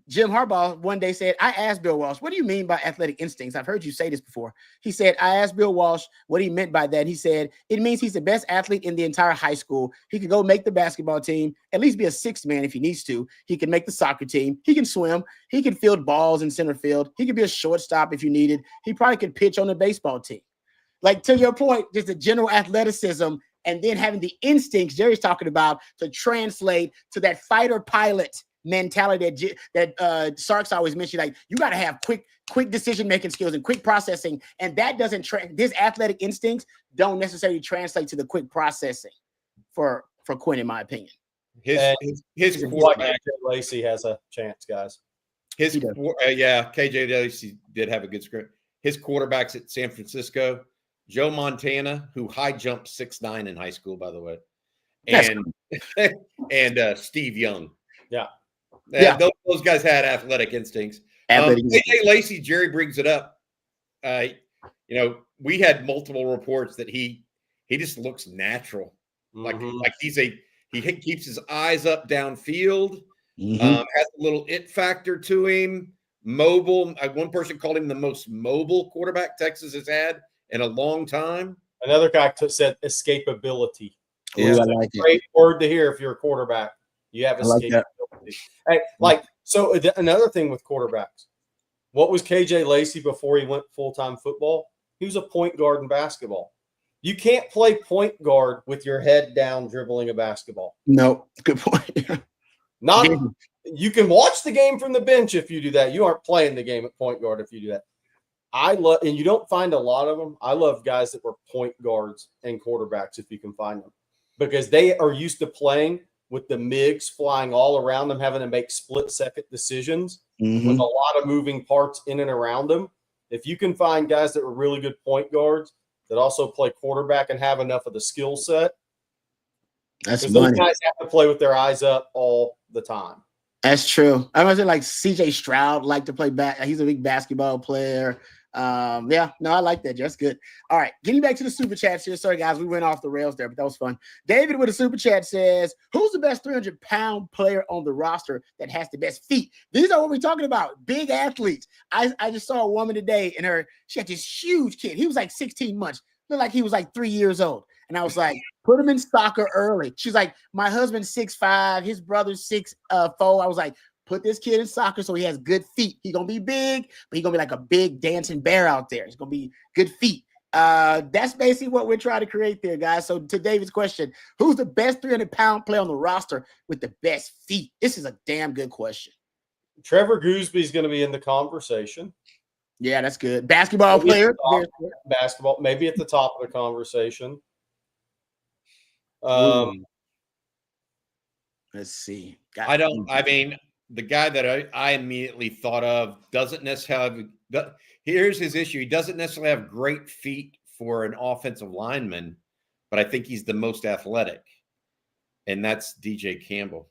Jim Harbaugh one day said, I asked Bill Walsh, what do you mean by athletic instincts? I've heard you say this before. He said, I asked Bill Walsh what he meant by that. He said, it means he's the best athlete in the entire high school. He can go make the basketball team, at least be a sixth man if he needs to. He can make the soccer team. He can swim. He can field balls in center field. He could be a shortstop if you needed. He probably could pitch on the baseball team. Like, to your point, just the general athleticism and then having the instincts Jerry's talking about to translate to that fighter pilot mentality that Sark's always mentioned. Like, you got to have quick decision-making skills and quick processing. And that doesn't his athletic instincts don't necessarily translate to the quick processing for Quinn, in my opinion.
His quarterback,
Lacey, has a chance, guys.
KJ Lacey did have a good script. His quarterbacks at San Francisco, Joe Montana, who high jumped 6'9" in high school, by the way, and Steve Young.
Yeah.
Those guys had athletic instincts. KJ Lacey, Jerry brings it up. We had multiple reports that he just looks natural.
Mm-hmm.
Like he keeps his eyes up downfield, has a little it factor to him, mobile. One person called him the most mobile quarterback Texas has had in a long time.
Another guy said escapability.
Yeah, I like it.
Great word to hear if you're a quarterback. You have escapability. Hey, another thing with quarterbacks, what was KJ Lacey before he went full-time football? He was a point guard in basketball. You can't play point guard with your head down dribbling a basketball.
No, good point.
Not You can watch the game from the bench if you do that. You aren't playing the game at point guard if you do that. I love, and you don't find a lot of them. I love guys that were point guards and quarterbacks if you can find them, because they are used to playing with the MIGs flying all around them, having to make split-second decisions with a lot of moving parts in and around them. If you can find guys that were really good point guards that also play quarterback and have enough of the skill set,
that's
those guys have to play with their eyes up all the time.
That's true. I was like CJ Stroud liked to play back. He's a big basketball player. Yeah, no, I like that. That's good. All right, getting back to the super chats here. Sorry, guys, we went off the rails there, but that was fun. David with a super chat says, "Who's the best 300-pound player on the roster that has the best feet?" These are what we're talking about. Big athletes. I just saw a woman today, and she had this huge kid. He was like 16 months. Looked like he was like 3 years old. And I was like, put him in soccer early. She's like, my husband's 6'5", his brother's 6'4". I was like, put this kid in soccer so he has good feet. He's gonna be big, but he's gonna be like a big dancing bear out there. It's gonna be good feet. That's basically what we're trying to create there, guys. So to David's question, who's the best 300-pound player on the roster with the best feet? This is a damn good question.
Trevor Goosby's going to be in the conversation.
Yeah, that's good. Basketball player.
Basketball, maybe at the top of the conversation.
Let's see.
The guy that I immediately thought of doesn't necessarily have, here's his issue. He doesn't necessarily have great feet for an offensive lineman, but I think he's the most athletic, and that's DJ Campbell.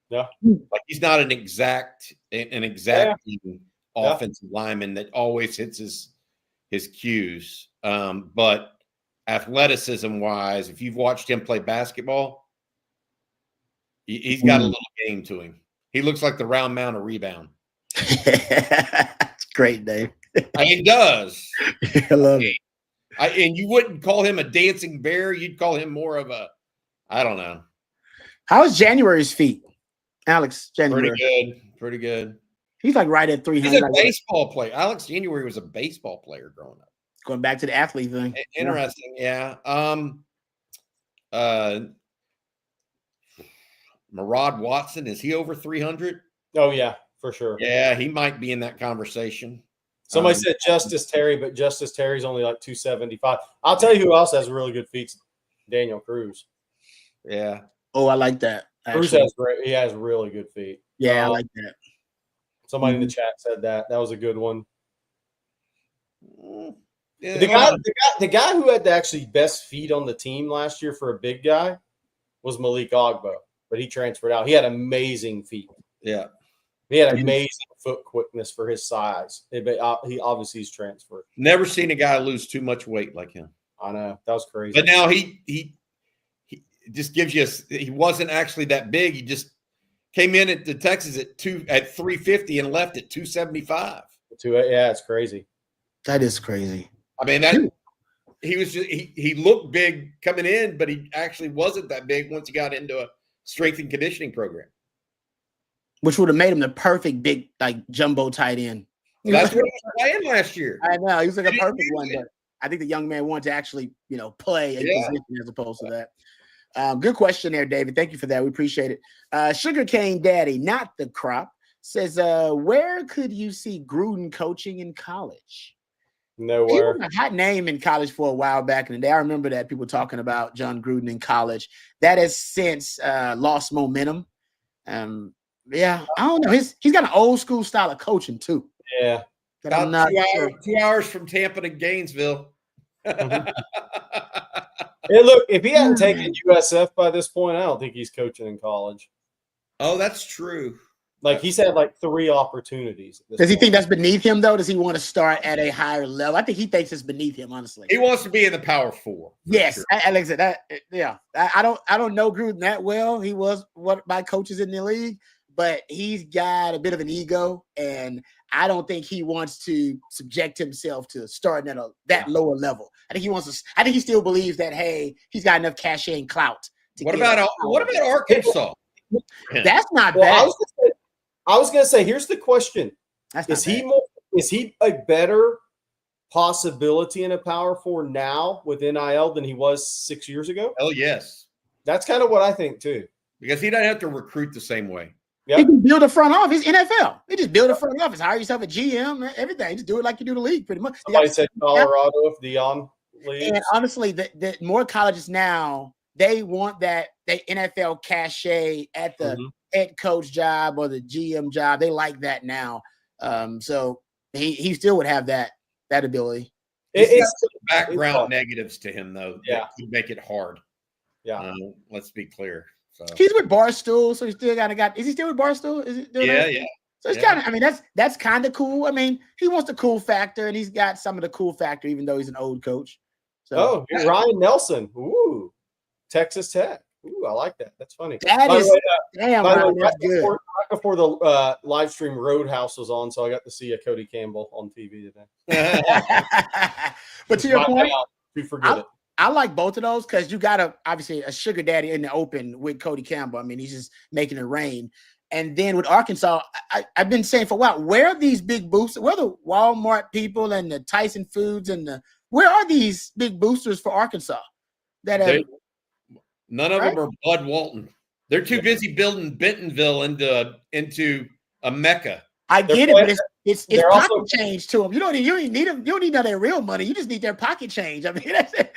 Yeah.
Like, he's not an exact offensive lineman that always hits his cues. But athleticism wise, if you've watched him play basketball, he's got a little game to him. He looks like the round mound of rebound.
That's great, Dave.
He does.
I love it.
And you wouldn't call him a dancing bear. You'd call him more of a, I don't know.
How's January's feet, Alex? January.
Pretty good.
He's like right at 300.
He's a baseball player. Alex January was a baseball player growing up.
Going back to the athlete thing.
Interesting, yeah. Murad Watson, is he over 300?
Oh, yeah, for sure.
Yeah, he might be in that conversation.
Somebody said Justice Terry, but Justice Terry's only like 275. I'll tell you who else has really good feet. Daniel Cruz.
Yeah.
Oh, I like that.
Cruz has great. He has really good feet.
Yeah, I like that.
Somebody in the chat said that. That was a good one.
Yeah,
the guy who had the actually best feet on the team last year for a big guy was Malik Ogbo, but he transferred out. He had amazing feet.
Yeah.
He had amazing foot quickness for his size. He obviously he's transferred.
Never seen a guy lose too much weight like him.
I know. That was crazy.
But now he just gives you he wasn't actually that big. He just came in at the Texas at 350 and left at 275.
Yeah, it's crazy.
That is crazy.
I mean, he looked big coming in, but he actually wasn't that big once he got into a strength and conditioning program.
Which would have made him the perfect big, like, jumbo tight end.
That's what he was playing last year.
I know. He was like a perfect one, but I think the young man wanted to actually, play a position as opposed to that. Good question there, David. Thank you for that. We appreciate it. Sugarcane Daddy, not the crop, says, where could you see Gruden coaching in college?
Nowhere.
He was a hot name in college for a while back in the day. I remember that people talking about John Gruden in college. That has since lost momentum. Yeah, I don't know. He's got an old school style of coaching too.
Yeah.
About 2 hours from Tampa to Gainesville.
Hey, look, if he hadn't taken USF by this point, I don't think he's coaching in college.
Oh, that's true.
Like, he's had like 3 opportunities.
Does he think that's beneath him, though? Does he want to start at a higher level? I think he thinks it's beneath him, honestly.
He wants to be in the Power Four.
Yes,
sure.
like I said, I don't know Gruden that well. He was one of my coaches in the league, but he's got a bit of an ego, and I don't think he wants to subject himself to starting at that lower level. I think he wants to. I think he still believes that, hey, he's got enough cachet and clout.
What about Arkansas?
That's not bad.
I was going to say, here's the question: is he a better possibility in a Power Four now with NIL than he was 6 years ago?
Oh, yes.
That's kind of what I think too.
Because he doesn't have to recruit the same way.
He can build a front office. NFL. They just build a front office. Hire yourself a GM, everything. Just do it like you do the league, pretty much.
Somebody said Colorado if Dion leaves.
And honestly, the more colleges now, they want that NFL cachet at the head coach job or the GM job. They like that now. So he still would have that ability.
It's background negatives to him, though.
Yeah,
to make it hard.
Yeah,
let's be clear. So
he's with Barstool, so he still got. Is he still with Barstool? Is it?
Yeah.
So it's kind of. I mean, that's kind of cool. I mean, he wants the cool factor, and he's got some of the cool factor, even though he's an old coach. So,
Ryan Nelson. Ooh, Texas Tech. Ooh, I like that. That's funny.
That is damn. That's good.
Right before the live stream Roadhouse was on, so I got to see a Cody Campbell on TV today.
But to your point,
you forget it.
I like both of those because you got obviously a sugar daddy in the open with Cody Campbell. I mean, he's just making it rain. And then with Arkansas, I've been saying for a while, where are these big boosters? Where are the Walmart people and the Tyson Foods and where are these big boosters for Arkansas? None
of them are Bud Walton. They're too busy building Bentonville into a mecca.
I get it, but it's pocket change to them. You don't need them. You don't need none of their real money. You just need their pocket change. I mean, that's it.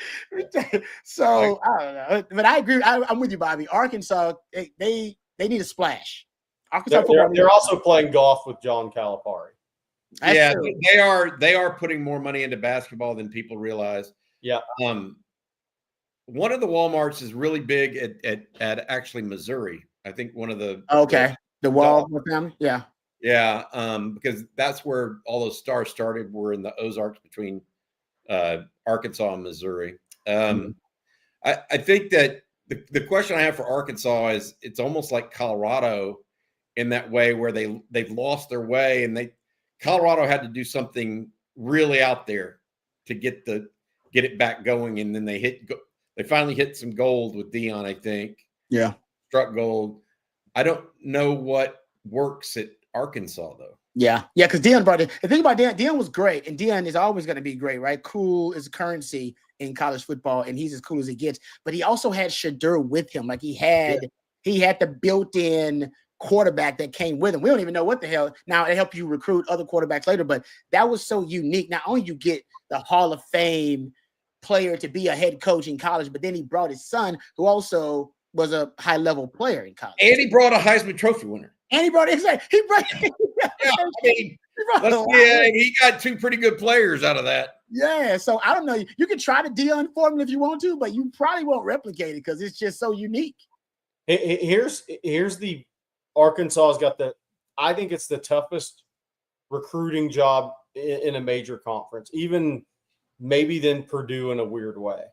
So I don't know, but I agree. I'm with you, Bobby. Arkansas, they need a splash. Arkansas,
they're also playing golf with John Calipari.
That's true. They are putting more money into basketball than people realize.
Yeah.
One of the Walmarts is really big at actually Missouri. I think one of the
the Walmart family. Yeah.
Yeah, because that's where all those stars started. Were in the Ozarks between Arkansas and Missouri. I think that the question I have for Arkansas is it's almost like Colorado in that way where they've lost their way and Colorado had to do something really out there to get it back going, and then they finally hit some gold with Dion. I think struck gold. I don't know what works at Arkansas though.
Yeah, because Dion brought it. The thing about Dion was great, and Dion is always going to be great, right? Cool is currency in college football, and he's as cool as he gets. But he also had Shadur with him, like he had the built-in quarterback that came with him. We don't even know what the hell. Now it helped you recruit other quarterbacks later, but that was so unique. Not only you get the Hall of Fame player to be a head coach in college, but then he brought his son, who also was a high-level player in college,
and he brought a Heisman Trophy winner.
And he brought
he got two pretty good players out of that.
Yeah, so I don't know. You can try the Dion formula if you want to, but you probably won't replicate it because it's just so unique.
Here's the Arkansas's got I think it's the toughest recruiting job in a major conference, even maybe than Purdue in a weird way.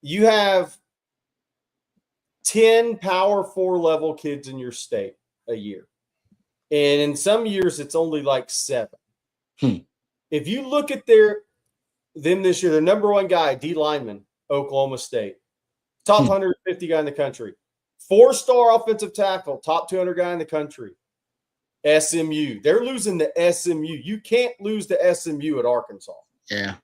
You have 10 Power 4 level kids in your state a year. And in some years, it's only like 7. If you look at them this year, their number one guy, D lineman, Oklahoma State, top 150 guy in the country, 4-star offensive tackle, top 200 guy in the country, SMU. They're losing to SMU. You can't lose to SMU at Arkansas.
Yeah.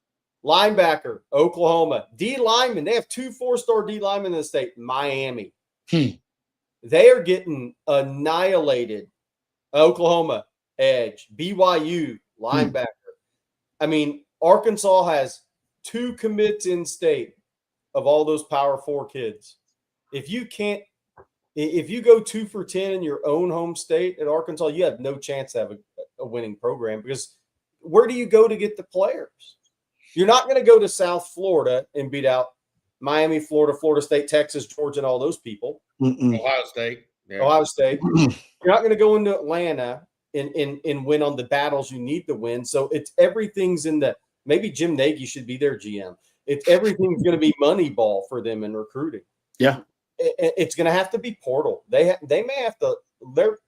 Linebacker, Oklahoma. D lineman, they have 2 4-star D linemen in the state. Miami. They are getting annihilated. Oklahoma, edge. BYU, linebacker. I mean, Arkansas has 2 commits in state of all those Power 4 kids. If you go 2 for 10 in your own home state at Arkansas, you have no chance to have a winning program, because where do you go to get the players? You're not going to go to South Florida and beat out Miami, Florida, Florida State, Texas, Georgia, and all those people.
Ohio State. Yeah.
Ohio State. You're not going to go into Atlanta and win on the battles you need to win. So everything's in maybe Jim Nagy should be their GM. Everything's going to be money ball for them in recruiting.
Yeah.
It's going to have to be portal. They may have to, their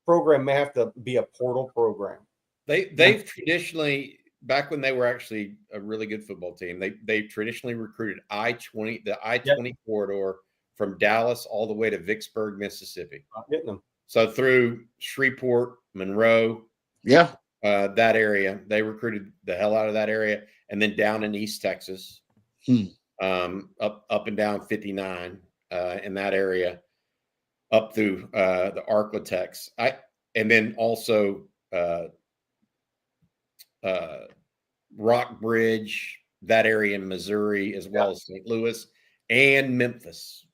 program may have to be a portal program.
They've traditionally, back when they were actually a really good football team, they traditionally recruited the I-20 corridor from Dallas all the way to Vicksburg, Mississippi.
Not getting them.
So through Shreveport, Monroe, that area, they recruited the hell out of that area, and then down in East Texas, up and down 59 in that area. up through the Arklatex. And then also Rockbridge, that area in Missouri, as well as St. Louis and Memphis.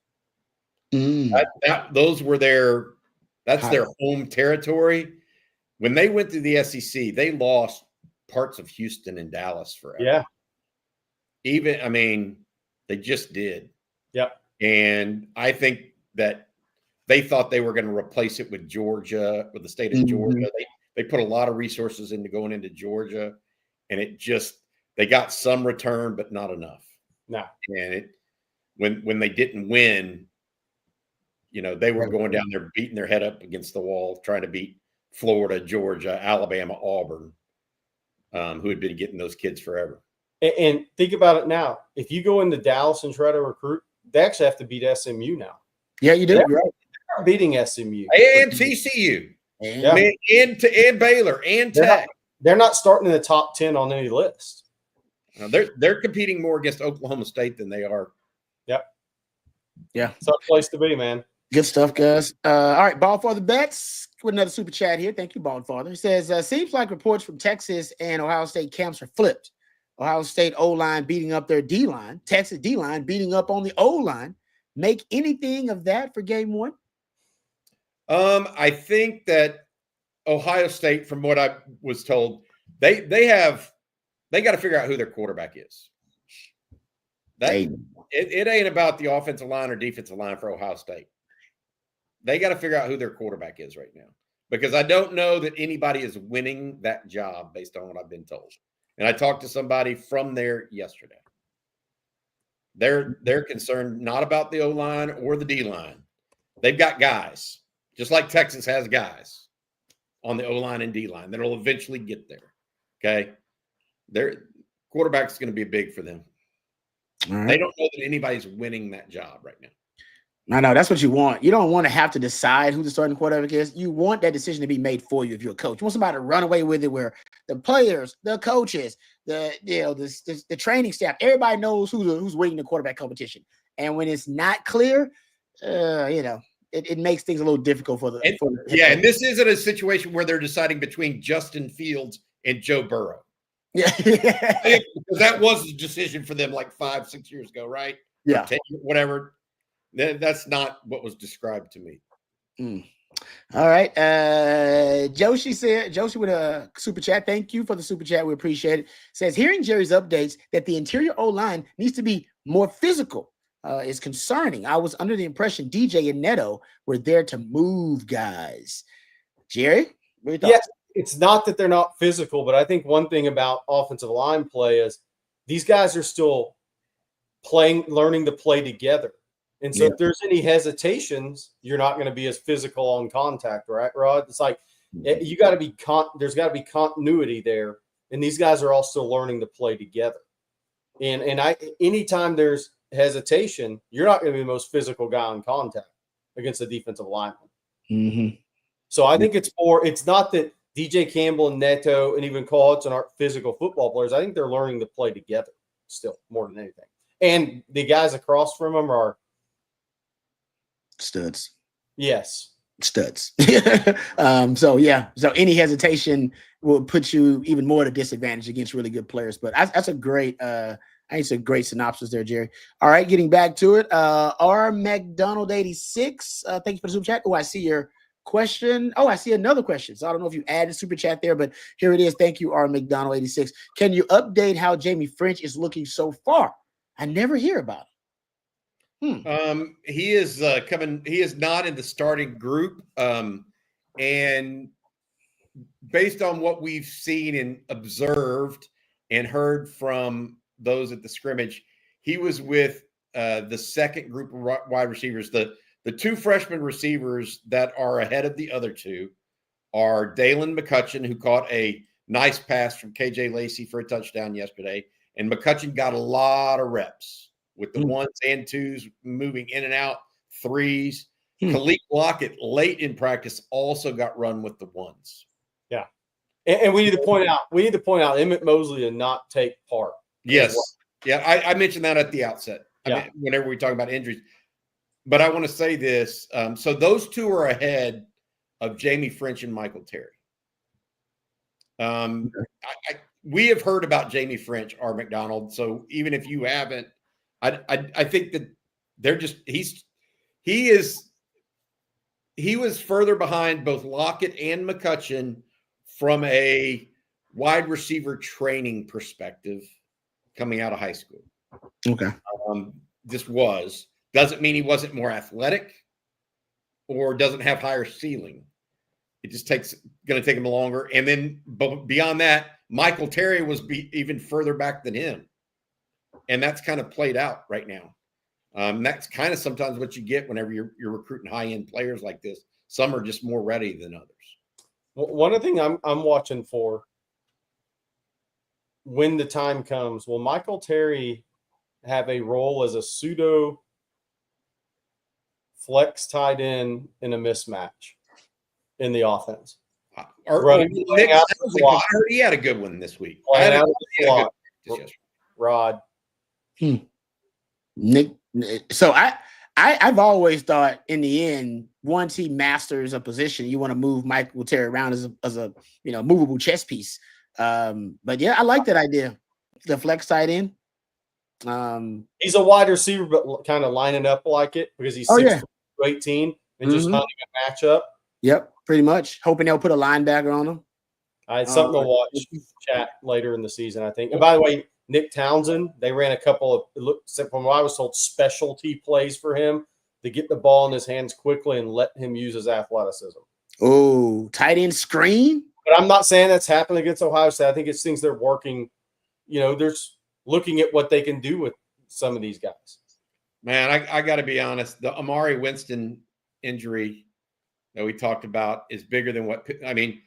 Those were that's their home territory. When they went to the SEC, they lost parts of Houston and Dallas forever.
Yeah.
They just did.
Yep.
And I think that they thought they were going to replace it with Georgia, with the state of Georgia. They put a lot of resources into going into Georgia, and they got some return, but not enough.
No.
And when they didn't win, they were going down there beating their head up against the wall, trying to beat Florida, Georgia, Alabama, Auburn, who had been getting those kids forever.
And think about it now. If you go into Dallas and try to recruit, they actually have to beat SMU now.
Yeah, you do. You're right.
They're beating SMU.
And TCU. And Baylor and Tech.
They're not starting in the top 10 on any list.
They're competing more against Oklahoma State than they are.
Yep.
Yeah.
It's a place to be, man.
Good stuff, guys. All right, Ball Father Bets with another super chat here. Thank you, Ball Father. He says, seems like reports from Texas and Ohio State camps are flipped. Ohio State O-line beating up their D-line, Texas D-line beating up on the O-line. Make anything of that for game one?
I think that Ohio State, from what I was told, they got to figure out who their quarterback is. It ain't about the offensive line or defensive line for Ohio State. They got to figure out who their quarterback is right now, because I don't know that anybody is winning that job based on what I've been told. And I talked to somebody from there yesterday. They're concerned not about the O-line or the D-line. They've got guys, just like Texas has guys on the O-line and D-line that'll eventually get there. Okay? Their quarterback's going to be big for them. Right. They don't know that anybody's winning that job right now.
I know. That's what you want. You don't want to have to decide who the starting quarterback is. You want that decision to be made for you if you're a coach. You want somebody to run away with it, where the players, the coaches, the training staff, everybody knows who's winning the quarterback competition. And when it's not clear, it makes things a little difficult for the
and this isn't a situation where they're deciding between Justin Fields and Joe Burrow.
Yeah.
Because that was a decision for them like 5-6 years ago, right?
Yeah.
10, whatever. That's not what was described to me.
All right. Joshi with a super chat. Thank you for the super chat. We appreciate it. Says, hearing Jerry's updates that the interior O-line needs to be more physical is concerning. I was under the impression DJ and Neto were there to move guys. Jerry, what are your thoughts?
Yes, it's not that they're not physical, but I think one thing about offensive line play is these guys are still learning to play together. And so if there's any hesitations, you're not going to be as physical on contact, right, Rod? It's like you got to be there's got to be continuity there, and these guys are all still learning to play together. And anytime there's hesitation, you're not going to be the most physical guy on contact against a defensive lineman.
Mm-hmm.
So I think it's not that DJ Campbell and Neto and even Cole Hudson aren't physical football players. I think they're learning to play together still more than anything. And the guys across from them are
studs.
Yes.
Studs. So any hesitation will put you even more at a disadvantage against really good players. But that's a great it's a great synopsis there, Jerry. All right, getting back to it. R McDonald 86. Thank you for the super chat. Oh, I see your question. Oh, I see another question. So I don't know if you added super chat there, but here it is. Thank you, R McDonald 86. Can you update how Jamie French is looking so far? I never hear about it.
He is coming. He is not in the starting group. And based on what we've seen and observed and heard from those at the scrimmage, he was with the second group of wide receivers. The two freshman receivers that are ahead of the other two are Dalen McCutcheon, who caught a nice pass from KJ Lacey for a touchdown yesterday. And McCutcheon got a lot of reps with the ones and twos, moving in and out, threes. Khalid Lockett, late in practice, also got run with the ones.
Yeah. And we need to point out Emmett Mosley did not take part.
Yes. Yeah, I mentioned that at the outset. I mean, whenever we talk about injuries. but I want to say this. So those two are ahead of Jamie French and Michael Terry. We have heard about Jamie French, R. McDonald. So even if you haven't, I think that they're just he was further behind both Lockett and McCutcheon from a wide receiver training perspective coming out of high school.
Okay.
Doesn't mean he wasn't more athletic or doesn't have higher ceiling. It just going to take him longer. And then beyond that, Michael Terry was even further back than him. And that's kind of played out right now. That's kind of sometimes what you get whenever you're recruiting high-end players like this. Some are just more ready than others.
Well, one thing I'm watching for when the time comes, will Michael Terry have a role as a pseudo flex tight end in a mismatch in the offense?
Nick, I heard he had a good one this week.
Rod.
Nick. So I've always thought in the end, once he masters a position, you want to move Michael Terry around as a movable chess piece. But yeah, I like that idea. The flex tight end.
He's a wide receiver, but kind of lining up like it because he's 6'18" and just hunting a matchup.
Yep, pretty much. Hoping they'll put a linebacker on him.
Something to watch chat later in the season, I think. And by the way, Nick Townsend, they ran a couple of, from what I was told, specialty plays for him to get the ball in his hands quickly and let him use his athleticism.
Oh, tight end screen?
But I'm not saying that's happened against Ohio State. I think it's things they're working. There's looking at what they can do with some of these guys.
Man, I got to be honest. The Amari Winston injury that we talked about is bigger than what – I mean,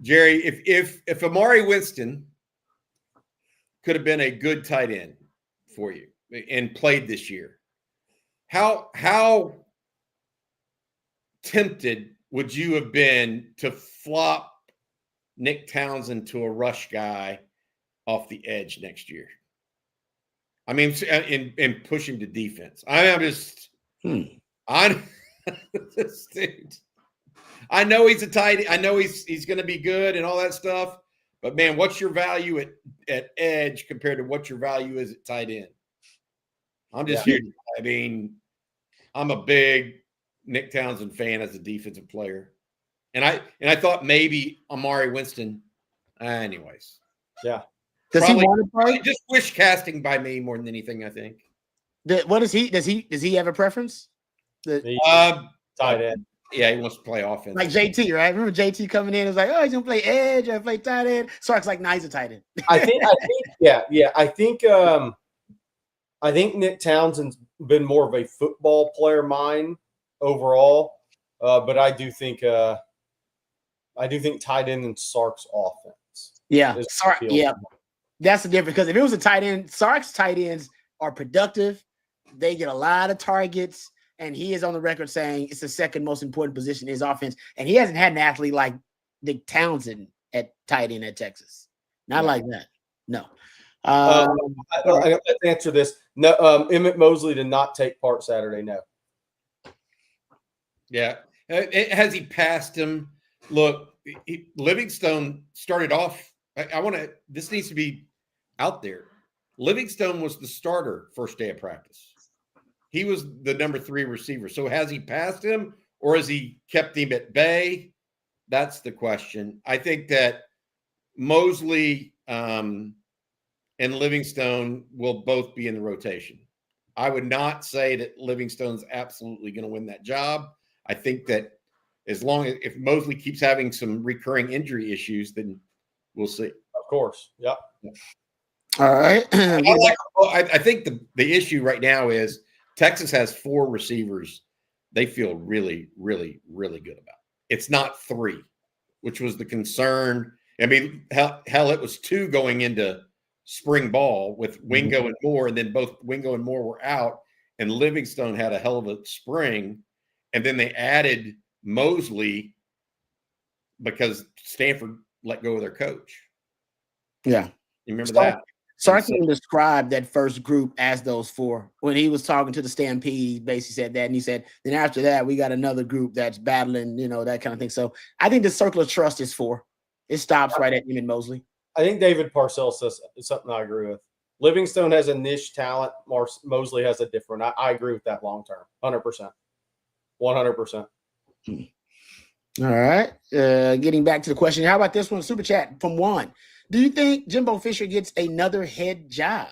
Jerry, if Amari Winston could have been a good tight end for you and played this year, how tempted would you have been to flop Nick Townsend to a rush guy off the edge next year? I mean, and push him to defense. I'm just dude. I know he's a tight. I know he's going to be good and all that stuff. But man, what's your value at edge compared to what your value is at tight end? I'm just here. I mean, I'm a big Nick Townsend fan as a defensive player, and I thought maybe Amari Winston. Anyways,
yeah.
Does he want to play?
Just wish casting by me more than anything. I think.
What is he? Does he have a preference?
Tight end.
Yeah, he wants to play offense.
Like JT, right? Remember JT coming in? It was like, oh, he's gonna play edge or play tight end. Sark's like, nah, he's a tight end.
I think Nick Townsend's been more of a football player mind overall, but I do think tight end in Sark's offense.
Yeah, Sark. Yeah, that's the difference. Because if it was a tight end, Sark's tight ends are productive. They get a lot of targets. And he is on the record saying it's the second most important position in his offense. And he hasn't had an athlete like Nick Townsend at tight end at Texas. Not like that. No.
I have to answer this. No, Emmett Mosley did not take part Saturday. No.
Yeah. Has he passed him? Look, Livingstone started off. This needs to be out there. Livingstone was the starter first day of practice. He was the number 3 receiver. So has he passed him or has he kept him at bay? That's the question. I think that Mosley and Livingstone will both be in the rotation. I would not say that Livingstone's absolutely going to win that job. I think that if Mosley keeps having some recurring injury issues, then we'll see.
Of course. Yep.
All right.
I think the issue right now is Texas has 4 receivers they feel really, really, really good about. It's not 3, which was the concern. I mean, hell, it was 2 going into spring ball with Wingo and Moore, and then both Wingo and Moore were out, and Livingstone had a hell of a spring. And then they added Mosley because Stanford let go of their coach.
Yeah.
You remember that?
Sarkisian described that first group as those four. When he was talking to the Stampede, he basically said that. And he said, then after that, we got another group that's battling, that kind of thing. So I think the circle of trust is four. It stops right at Emmett Mosley.
I think David Parcells says something I agree with. Livingstone has a niche talent. Mosley has a different. I agree with that long term. 100%. 100%.
All right. Getting back to the question. How about this one? Super chat from Juan. Do you think Jimbo Fisher gets another head job?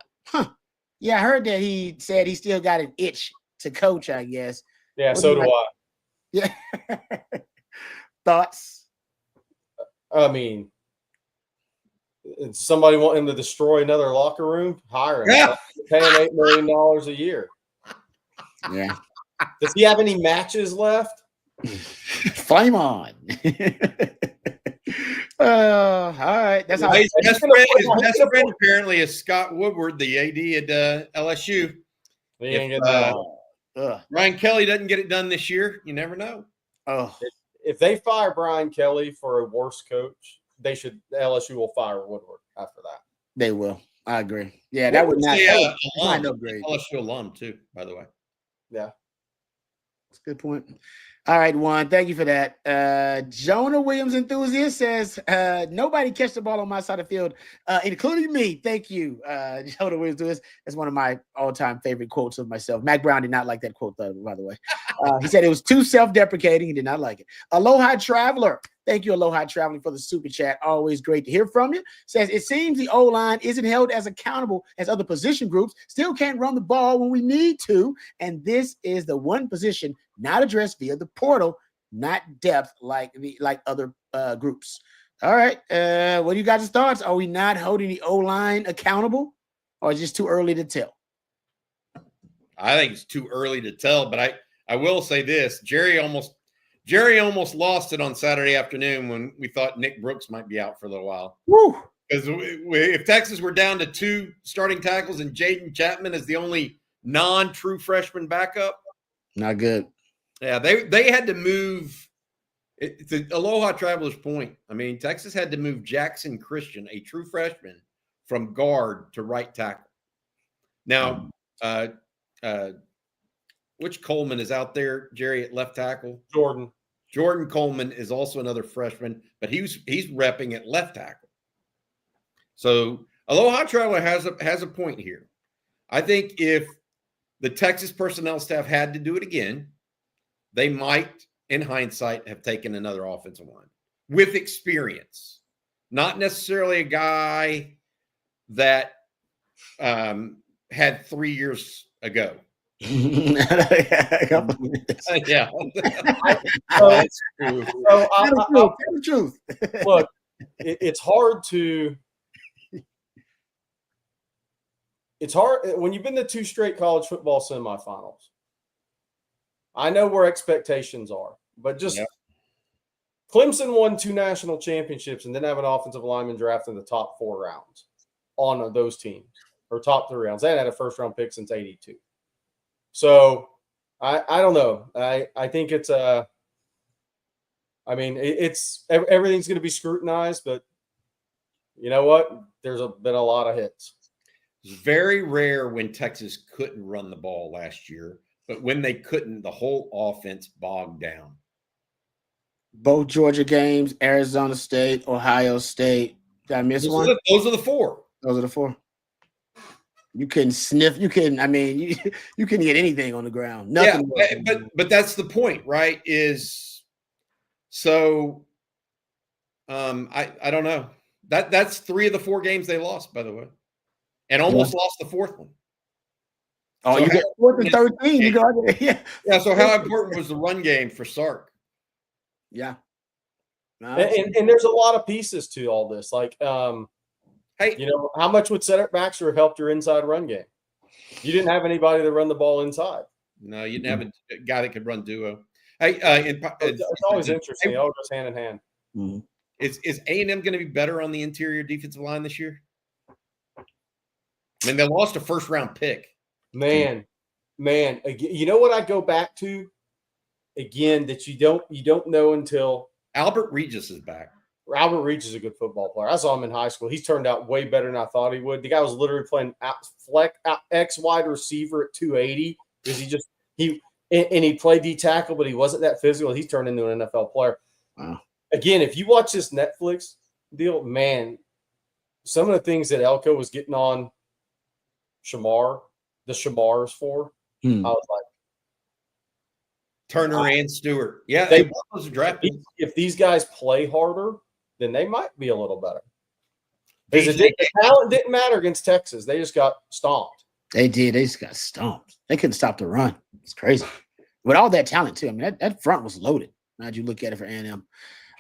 Yeah, I heard that he said he still got an itch to coach, I guess.
Yeah, so do I.
Yeah. Thoughts?
I mean, somebody want him to destroy another locker room? Hire him. Yeah. Pay him $8 million a year.
Yeah.
Does he have any matches left?
Flame on. All right. That's how
his best friend apparently is Scott Woodward, the AD at LSU. Brian Kelly doesn't get it done this year, you never know.
If they fire Brian Kelly for a worse coach, LSU will fire Woodward after that.
They will. I agree. Yeah, that would not upgrade.
LSU alum too, by the way.
Yeah.
That's a good point. All right, Juan, thank you for that. Jonah Williams enthusiast says, nobody catch the ball on my side of the field, including me. Thank you, Jonah Williams. That's one of my all-time favorite quotes of myself. Mac Brown did not like that quote, by the way. He said it was too self-deprecating. He did not like it. Aloha Traveler. Thank you, Aloha Traveling, for the super chat. Always great to hear from you. Says, it seems the O-line isn't held as accountable as other position groups. Still can't run the ball when we need to. And this is the one position not addressed via the portal, not depth like other groups. All right. What do you guys' thoughts? Are we not holding the O-line accountable, or is it just too early to tell?
I think it's too early to tell, but I will say this. Jerry almost lost it on Saturday afternoon when we thought Nick Brooks might be out for a little while.
Woo!
Because if Texas were down to 2 starting tackles and Jaden Chapman is the only non-true freshman backup.
Not good.
Yeah, they had to move. To Aloha Traveler's point, I mean, Texas had to move Jackson Christian, a true freshman, from guard to right tackle. Now, which Coleman is out there, Jerry, at left tackle? Jordan Coleman is also another freshman, but he's repping at left tackle. So Aloha Traveler has a point here. I think if the Texas personnel staff had to do it again, they might, in hindsight, have taken another offensive line with experience, not necessarily a guy that had 3 years ago.
Yeah,
that's true.
The truth.
Look, it's hard when you've been to 2 straight college football semifinals. I know where expectations are, but just Clemson won 2 national championships and didn't have an offensive lineman drafted in the top 4 rounds on those teams, or top 3 rounds. They hadn't had a first-round pick since '82. So I don't know. I think it's it's everything's going to be scrutinized, but you know what? There's been a lot of hits.
It's very rare when Texas couldn't run the ball last year, but when they couldn't, the whole offense bogged down.
Both Georgia games, Arizona State, Ohio State. Did I miss one?
Those are the 4.
Those are the 4. You couldn't sniff. You couldn't. I mean, you couldn't get anything on the ground. Nothing.
Yeah, but that's the point, right? Is so. I don't know. That's 3 of the 4 games they lost, by the way, and almost lost the 4th one.
Oh, so you get 4th and 13. You go. Yeah.
So how important was the run game for Sark?
Yeah.
And there's a lot of pieces to all this, like. Hey, how much would Cedric Baxter have helped your inside run game? You didn't have anybody to run the ball inside.
No, you didn't have a guy that could run duo. Hey,
it's always interesting. It all goes hand in hand.
Mm-hmm.
Is A&M going to be better on the interior defensive line this year? I mean, they lost a first-round pick.
Man, you know what I go back to? Again, that you don't know until
Albert Regis is back.
Albert Reach is a good football player. I saw him in high school. He's turned out way better than I thought he would. The guy was literally playing X wide receiver at 280 because he played D tackle, but he wasn't that physical. He's turned into an NFL player.
Wow.
Again, if you watch this Netflix deal, man, some of the things that Elko was getting on the Shamars for, I was like,
Turner and Stewart. Yeah,
they
was drafted.
If these guys play harder, then they might be a little better. Because the talent didn't matter against Texas. They just got stomped.
They did. They just got stomped. They couldn't stop the run. It's crazy. With all that talent, too. I mean, that front was loaded. How'd you look at it for A&M?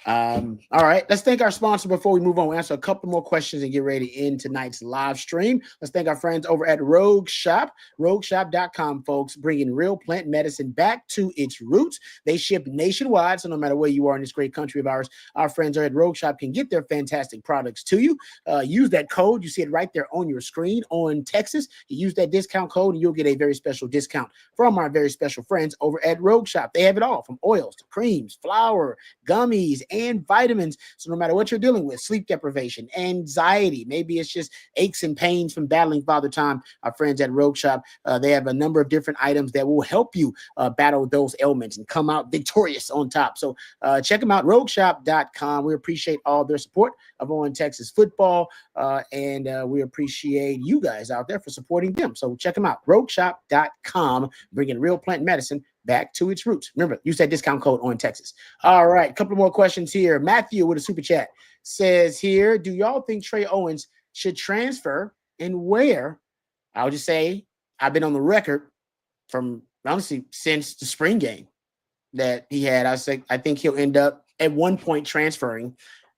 All right, let's thank our sponsor before we move on. We'll answer a couple more questions and get ready to end tonight's live stream. Let's thank our friends over at Rogue Shop, rogueshop.com, folks, bringing real plant medicine back to its roots. They ship nationwide, so no matter where you are in this great country of ours, our friends are at Rogue Shop can get their fantastic products to you. Use that code. You see it right there on your screen on Texas. You use that discount code, and you'll get a very special discount from our very special friends over at Rogue Shop. They have it all, from oils to creams, flour, gummies, and vitamins. So no matter what you're dealing with, sleep deprivation, anxiety, maybe it's just aches and pains from battling Father Time, our friends at Rogue Shop, they have a number of different items that will help you battle those ailments and come out victorious on top. So check them out, rogueshop.com. We appreciate all their support of On Texas football, and we appreciate you guys out there for supporting them. So check them out, rogueshop.com, bringing real plant medicine back to its roots. Remember, use that discount code On Texas. All right, a couple more questions here. Matthew with a super chat says here, do y'all think Trey Owens should transfer, and where? I'll just say I've been on the record from honestly since the spring game that he had. I think he'll end up at one point transferring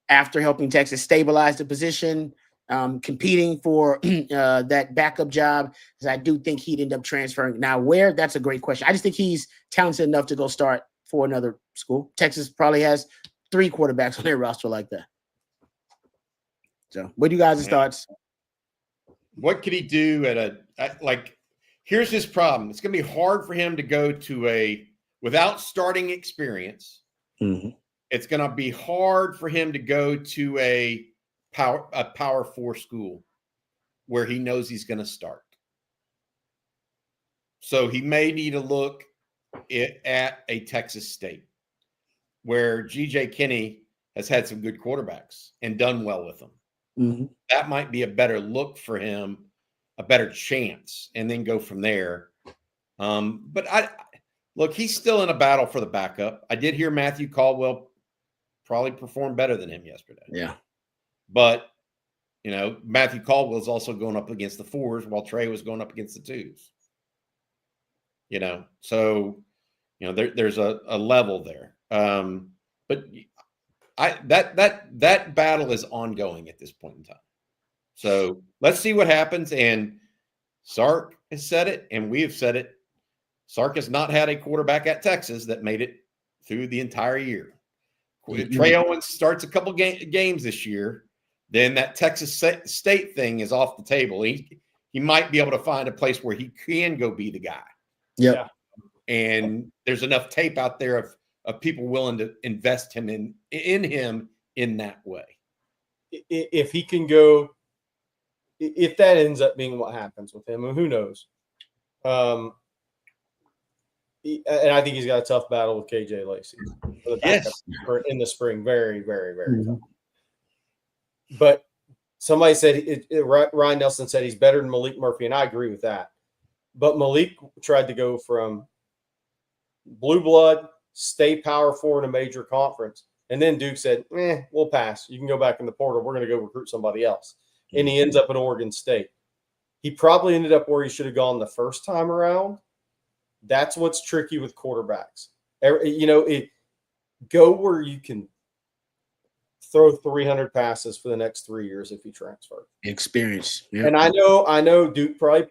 after helping Texas stabilize the position, competing for that backup job, because I do think he'd end up transferring. Now, where? That's a great question. I just think he's talented enough to go start for another school. Texas probably has 3 quarterbacks on their roster like that. So, what do you guys' thoughts?
What could he do here's his problem. It's going to be hard for him to go to without starting experience.
Mm-hmm.
It's going to be hard for him to go to a Power 4 school where he knows he's going to start. So he may need to look at a Texas State where G.J. Kinney has had some good quarterbacks and done well with them.
Mm-hmm.
That might be a better look for him, a better chance, and then go from there. But look, he's still in a battle for the backup. I did hear Matthew Caldwell probably performed better than him yesterday.
Yeah.
But, Matthew Caldwell's also going up against the 4s while Trey was going up against the 2s. So, there's a level there. But that battle is ongoing at this point in time. So let's see what happens. And Sark has said it, and we have said it. Sark has not had a quarterback at Texas that made it through the entire year. If Trey Owens starts a couple games this year, then that Texas State thing is off the table. He might be able to find a place where he can go be the guy.
Yep.
Yeah.
And there's enough tape out there of people willing to invest him in him in that way.
If he can go, if that ends up being what happens with him, and who knows? And I think he's got a tough battle with KJ Lacey for the backup in the spring. Very, very, very tough. But somebody said Ryan Nelson said he's better than Malik Murphy, and I agree with that. But Malik tried to go from blue blood, stay Power 4 in a major conference, and then Duke said, we'll pass. You can go back in the portal. We're going to go recruit somebody else. And he ends up at Oregon State. He probably ended up where he should have gone the first time around. That's what's tricky with quarterbacks. Go where you can throw 300 passes for the next 3 years if you transfer.
Experience. Yep.
And I know Duke probably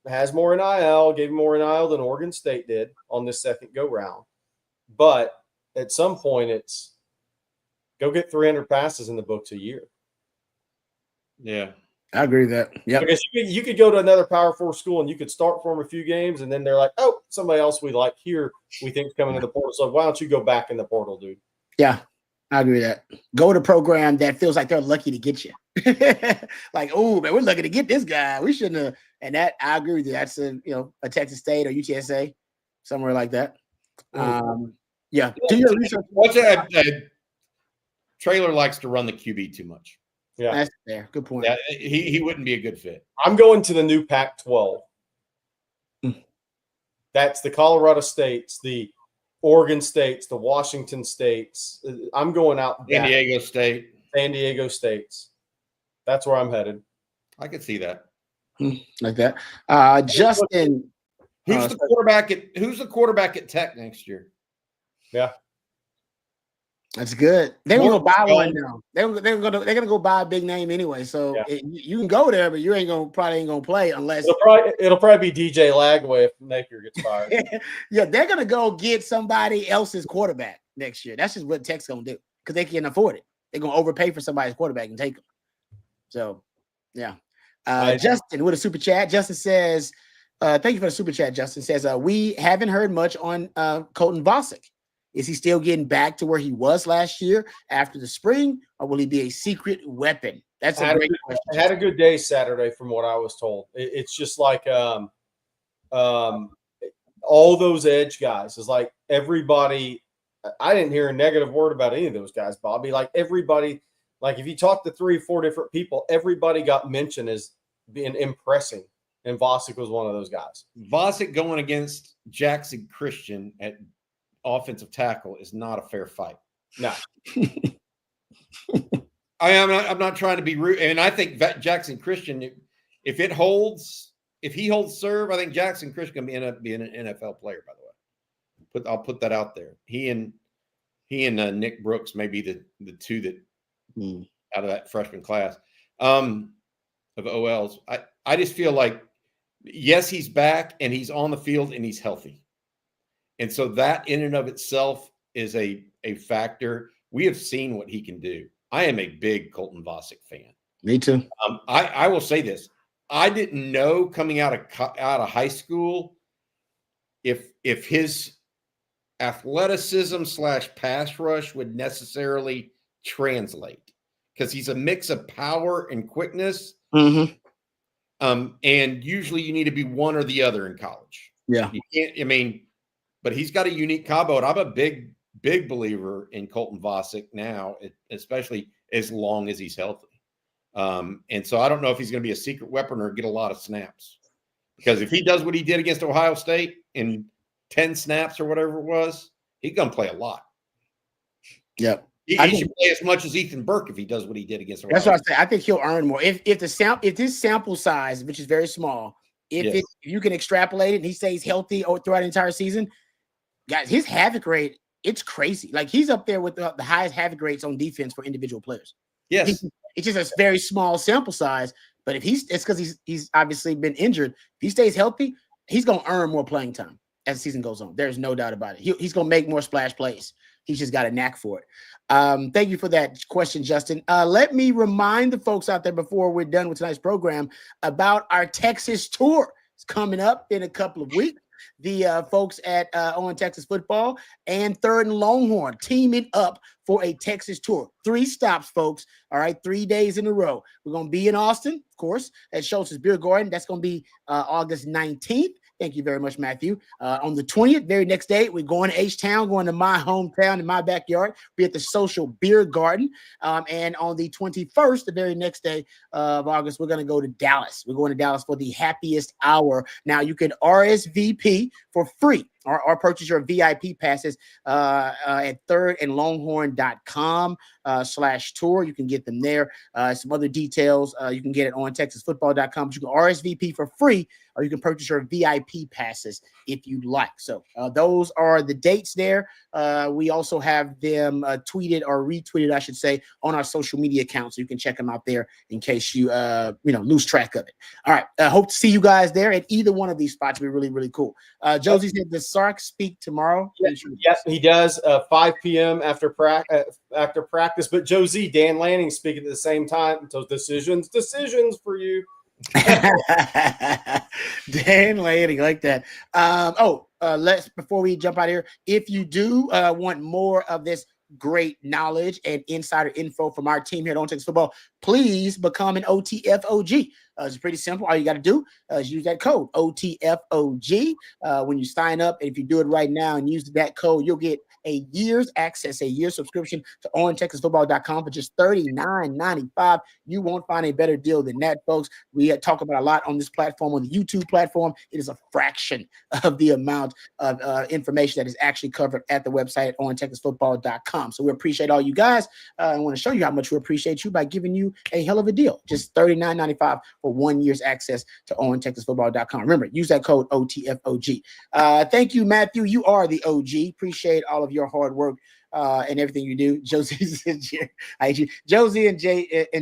has more NIL, gave him more NIL than Oregon State did on this second go round. But at some point, it's go get 300 passes in the books a year.
Yeah.
I agree with that. Yeah.
Because you could go to another Power 4 school and you could start for them a few games, and then they're like, oh, somebody else we like here we think is coming in the portal. So why don't you go back in the portal, dude?
Yeah. I agree with that. Go to a program that feels like they're lucky to get you. Like, oh man, we're lucky to get this guy. We shouldn't have. And that I agree with you. That's a Texas State or UTSA, somewhere like that. Yeah. Do your research.
What's that? Traylor likes to run the QB too much.
Yeah,
that's fair. Good point.
Yeah, he wouldn't be a good fit.
I'm going to the new Pac-12. That's the Colorado States, the Oregon States, the Washington States. I'm going out.
San Diego State.
San Diego States. That's where I'm headed.
I could see that.
Like that. Justin.
Who's the quarterback at Tech next year?
Yeah.
That's good. They're gonna go buy one now. They're gonna go buy a big name anyway. So you can go there, but you probably ain't gonna play unless
it'll probably be DJ Lagway if Napier gets fired.
Yeah, they're gonna go get somebody else's quarterback next year. That's just what Tech's gonna do because they can afford it. They're gonna overpay for somebody's quarterback and take them. So yeah. Justin with a super chat. Justin says, thank you for the super chat. Justin says, we haven't heard much on Colton Vasek. Is he still getting back to where he was last year after the spring, or will he be a secret weapon? That's a great question.
I had a good day Saturday from what I was told. It's just like all those edge guys is like everybody. I didn't hear a negative word about any of those guys, Bobby. Like everybody, like if you talk to 3 or 4 different people, everybody got mentioned as being impressing. And Vasek was one of those guys.
Vasek going against Jackson Christian at offensive tackle is not a fair fight.
No.
I'm not trying to be rude. And I think Jackson Christian, if he holds serve, I think Jackson Christian can end up being an NFL player, by the way. I'll put that out there. He and Nick Brooks may be the two that out of that freshman class of OLs. I just feel like, yes, he's back and he's on the field and he's healthy. And so that in and of itself is a factor. We have seen what he can do. I am a big Colton Vasek fan.
Me too.
I will say this. I didn't know coming out of high school if his athleticism / pass rush would necessarily translate, because he's a mix of power and quickness.
Mm-hmm.
And usually you need to be one or the other in college.
Yeah.
You can't, but he's got a unique combo, and I'm a big believer in Colton Vasek now, especially as long as he's healthy. And so I don't know if he's going to be a secret weapon or get a lot of snaps, because if he does what he did against Ohio State in 10 snaps or whatever it was, he's going to play a lot.
Yep.
He should play as much as Ethan Burke if he does what he did against Ohio
That's what I
State.
say. I think he'll earn more if this sample size, which is very small, if you can extrapolate it and he stays healthy throughout the entire season, guys, his havoc rate, it's crazy. Like he's up there with the highest havoc rates on defense for individual players.
Yes.
It's just a very small sample size, but it's because he's obviously been injured. If he stays healthy, he's going to earn more playing time as the season goes on. There's no doubt about it. He's going to make more splash plays. He's just got a knack for it. Thank you for that question, Justin. Let me remind the folks out there before we're done with tonight's program about our Texas tour. It's coming up in a couple of weeks. The folks at On Texas Football and Third and Longhorn teaming up for a Texas tour. 3 stops, folks. All right, 3 days in a row. We're going to be in Austin, of course, at Schultz's Beer Garden. That's going to be August 19th. Thank you very much, Matthew. On the 20th, very next day, we're going to H-Town, going to my hometown in my backyard. We're at the Social Beer Garden. And on the 21st, the very next day of August, we're going to go to Dallas. We're going to Dallas for the happiest hour. Now, you can RSVP for free or purchase your VIP passes at thirdandlonghorn.com/tour. You can get them there. Some other details you can get it on texasfootball.com. But you can RSVP for free, or you can purchase your VIP passes if you'd like. So those are the dates there. We also have them tweeted or retweeted, I should say, on our social media accounts. So you can check them out there in case you lose track of it. All right. Hope to see you guys there at either one of these spots. It'll be really, really cool. Josie said, does Sark speak tomorrow?
Yes, he does. 5 p.m. after practice. But Josie, Dan Lanning speaking at the same time. So decisions for you.
Dan Lanning, like that. Let's before we jump out of here, if you do want more of this great knowledge and insider info from our team here at On Texas Football, please become an OTFOG. It's pretty simple. All you got to do is use that code OTFOG when you sign up. And if you do it right now and use that code, you'll get a year's access, a year's subscription to OnTexasFootball.com for just $39.95. You won't find a better deal than that, folks. We talk about a lot on this platform, on the YouTube platform. It is a fraction of the amount of information that is actually covered at the website at OnTexasFootball.com. So we appreciate all you guys. I want to show you how much we appreciate you by giving you a hell of a deal. Just $39.95 for 1 year's access to OnTexasFootball.com. Remember, use that code OTFOG. Thank you, Matthew. You are the OG. Appreciate all of your hard work and everything you do. Josie and Jerry, Josie and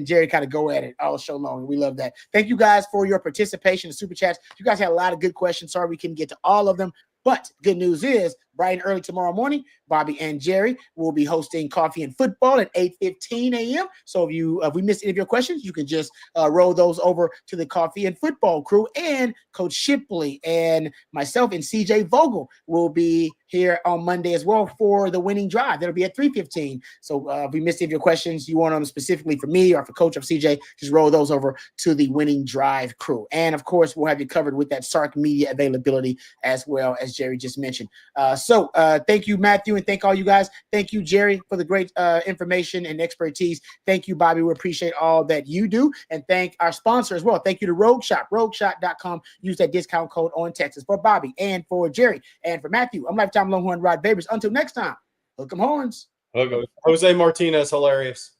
Jerry kind of go at it all show long. We love that. Thank you guys for your participation in Super Chats. You guys had a lot of good questions. Sorry we couldn't get to all of them. But good news is, bright and early tomorrow morning, Bobby and Jerry will be hosting Coffee and Football at 8:15 a.m. So if we missed any of your questions, you can just roll those over to the Coffee and Football crew. And Coach Shipley and myself and CJ Vogel will be here on Monday as well for the winning drive. That'll be at 3:15. So if we missed any of your questions, you want them specifically for me or for Coach of CJ, just roll those over to the winning drive crew. And of course, we'll have you covered with that Sark media availability as well, as Jerry just mentioned. So thank you, Matthew, and thank all you guys. Thank you, Jerry, for the great information and expertise. Thank you, Bobby. We appreciate all that you do. And thank our sponsor as well. Thank you to Rogue Shop, rogueshop.com. Use that discount code on Texas for Bobby and for Jerry and for Matthew. I'm Lifetime Longhorn Rod Babers. Until next time, hook 'em horns.
Jose Martinez, hilarious.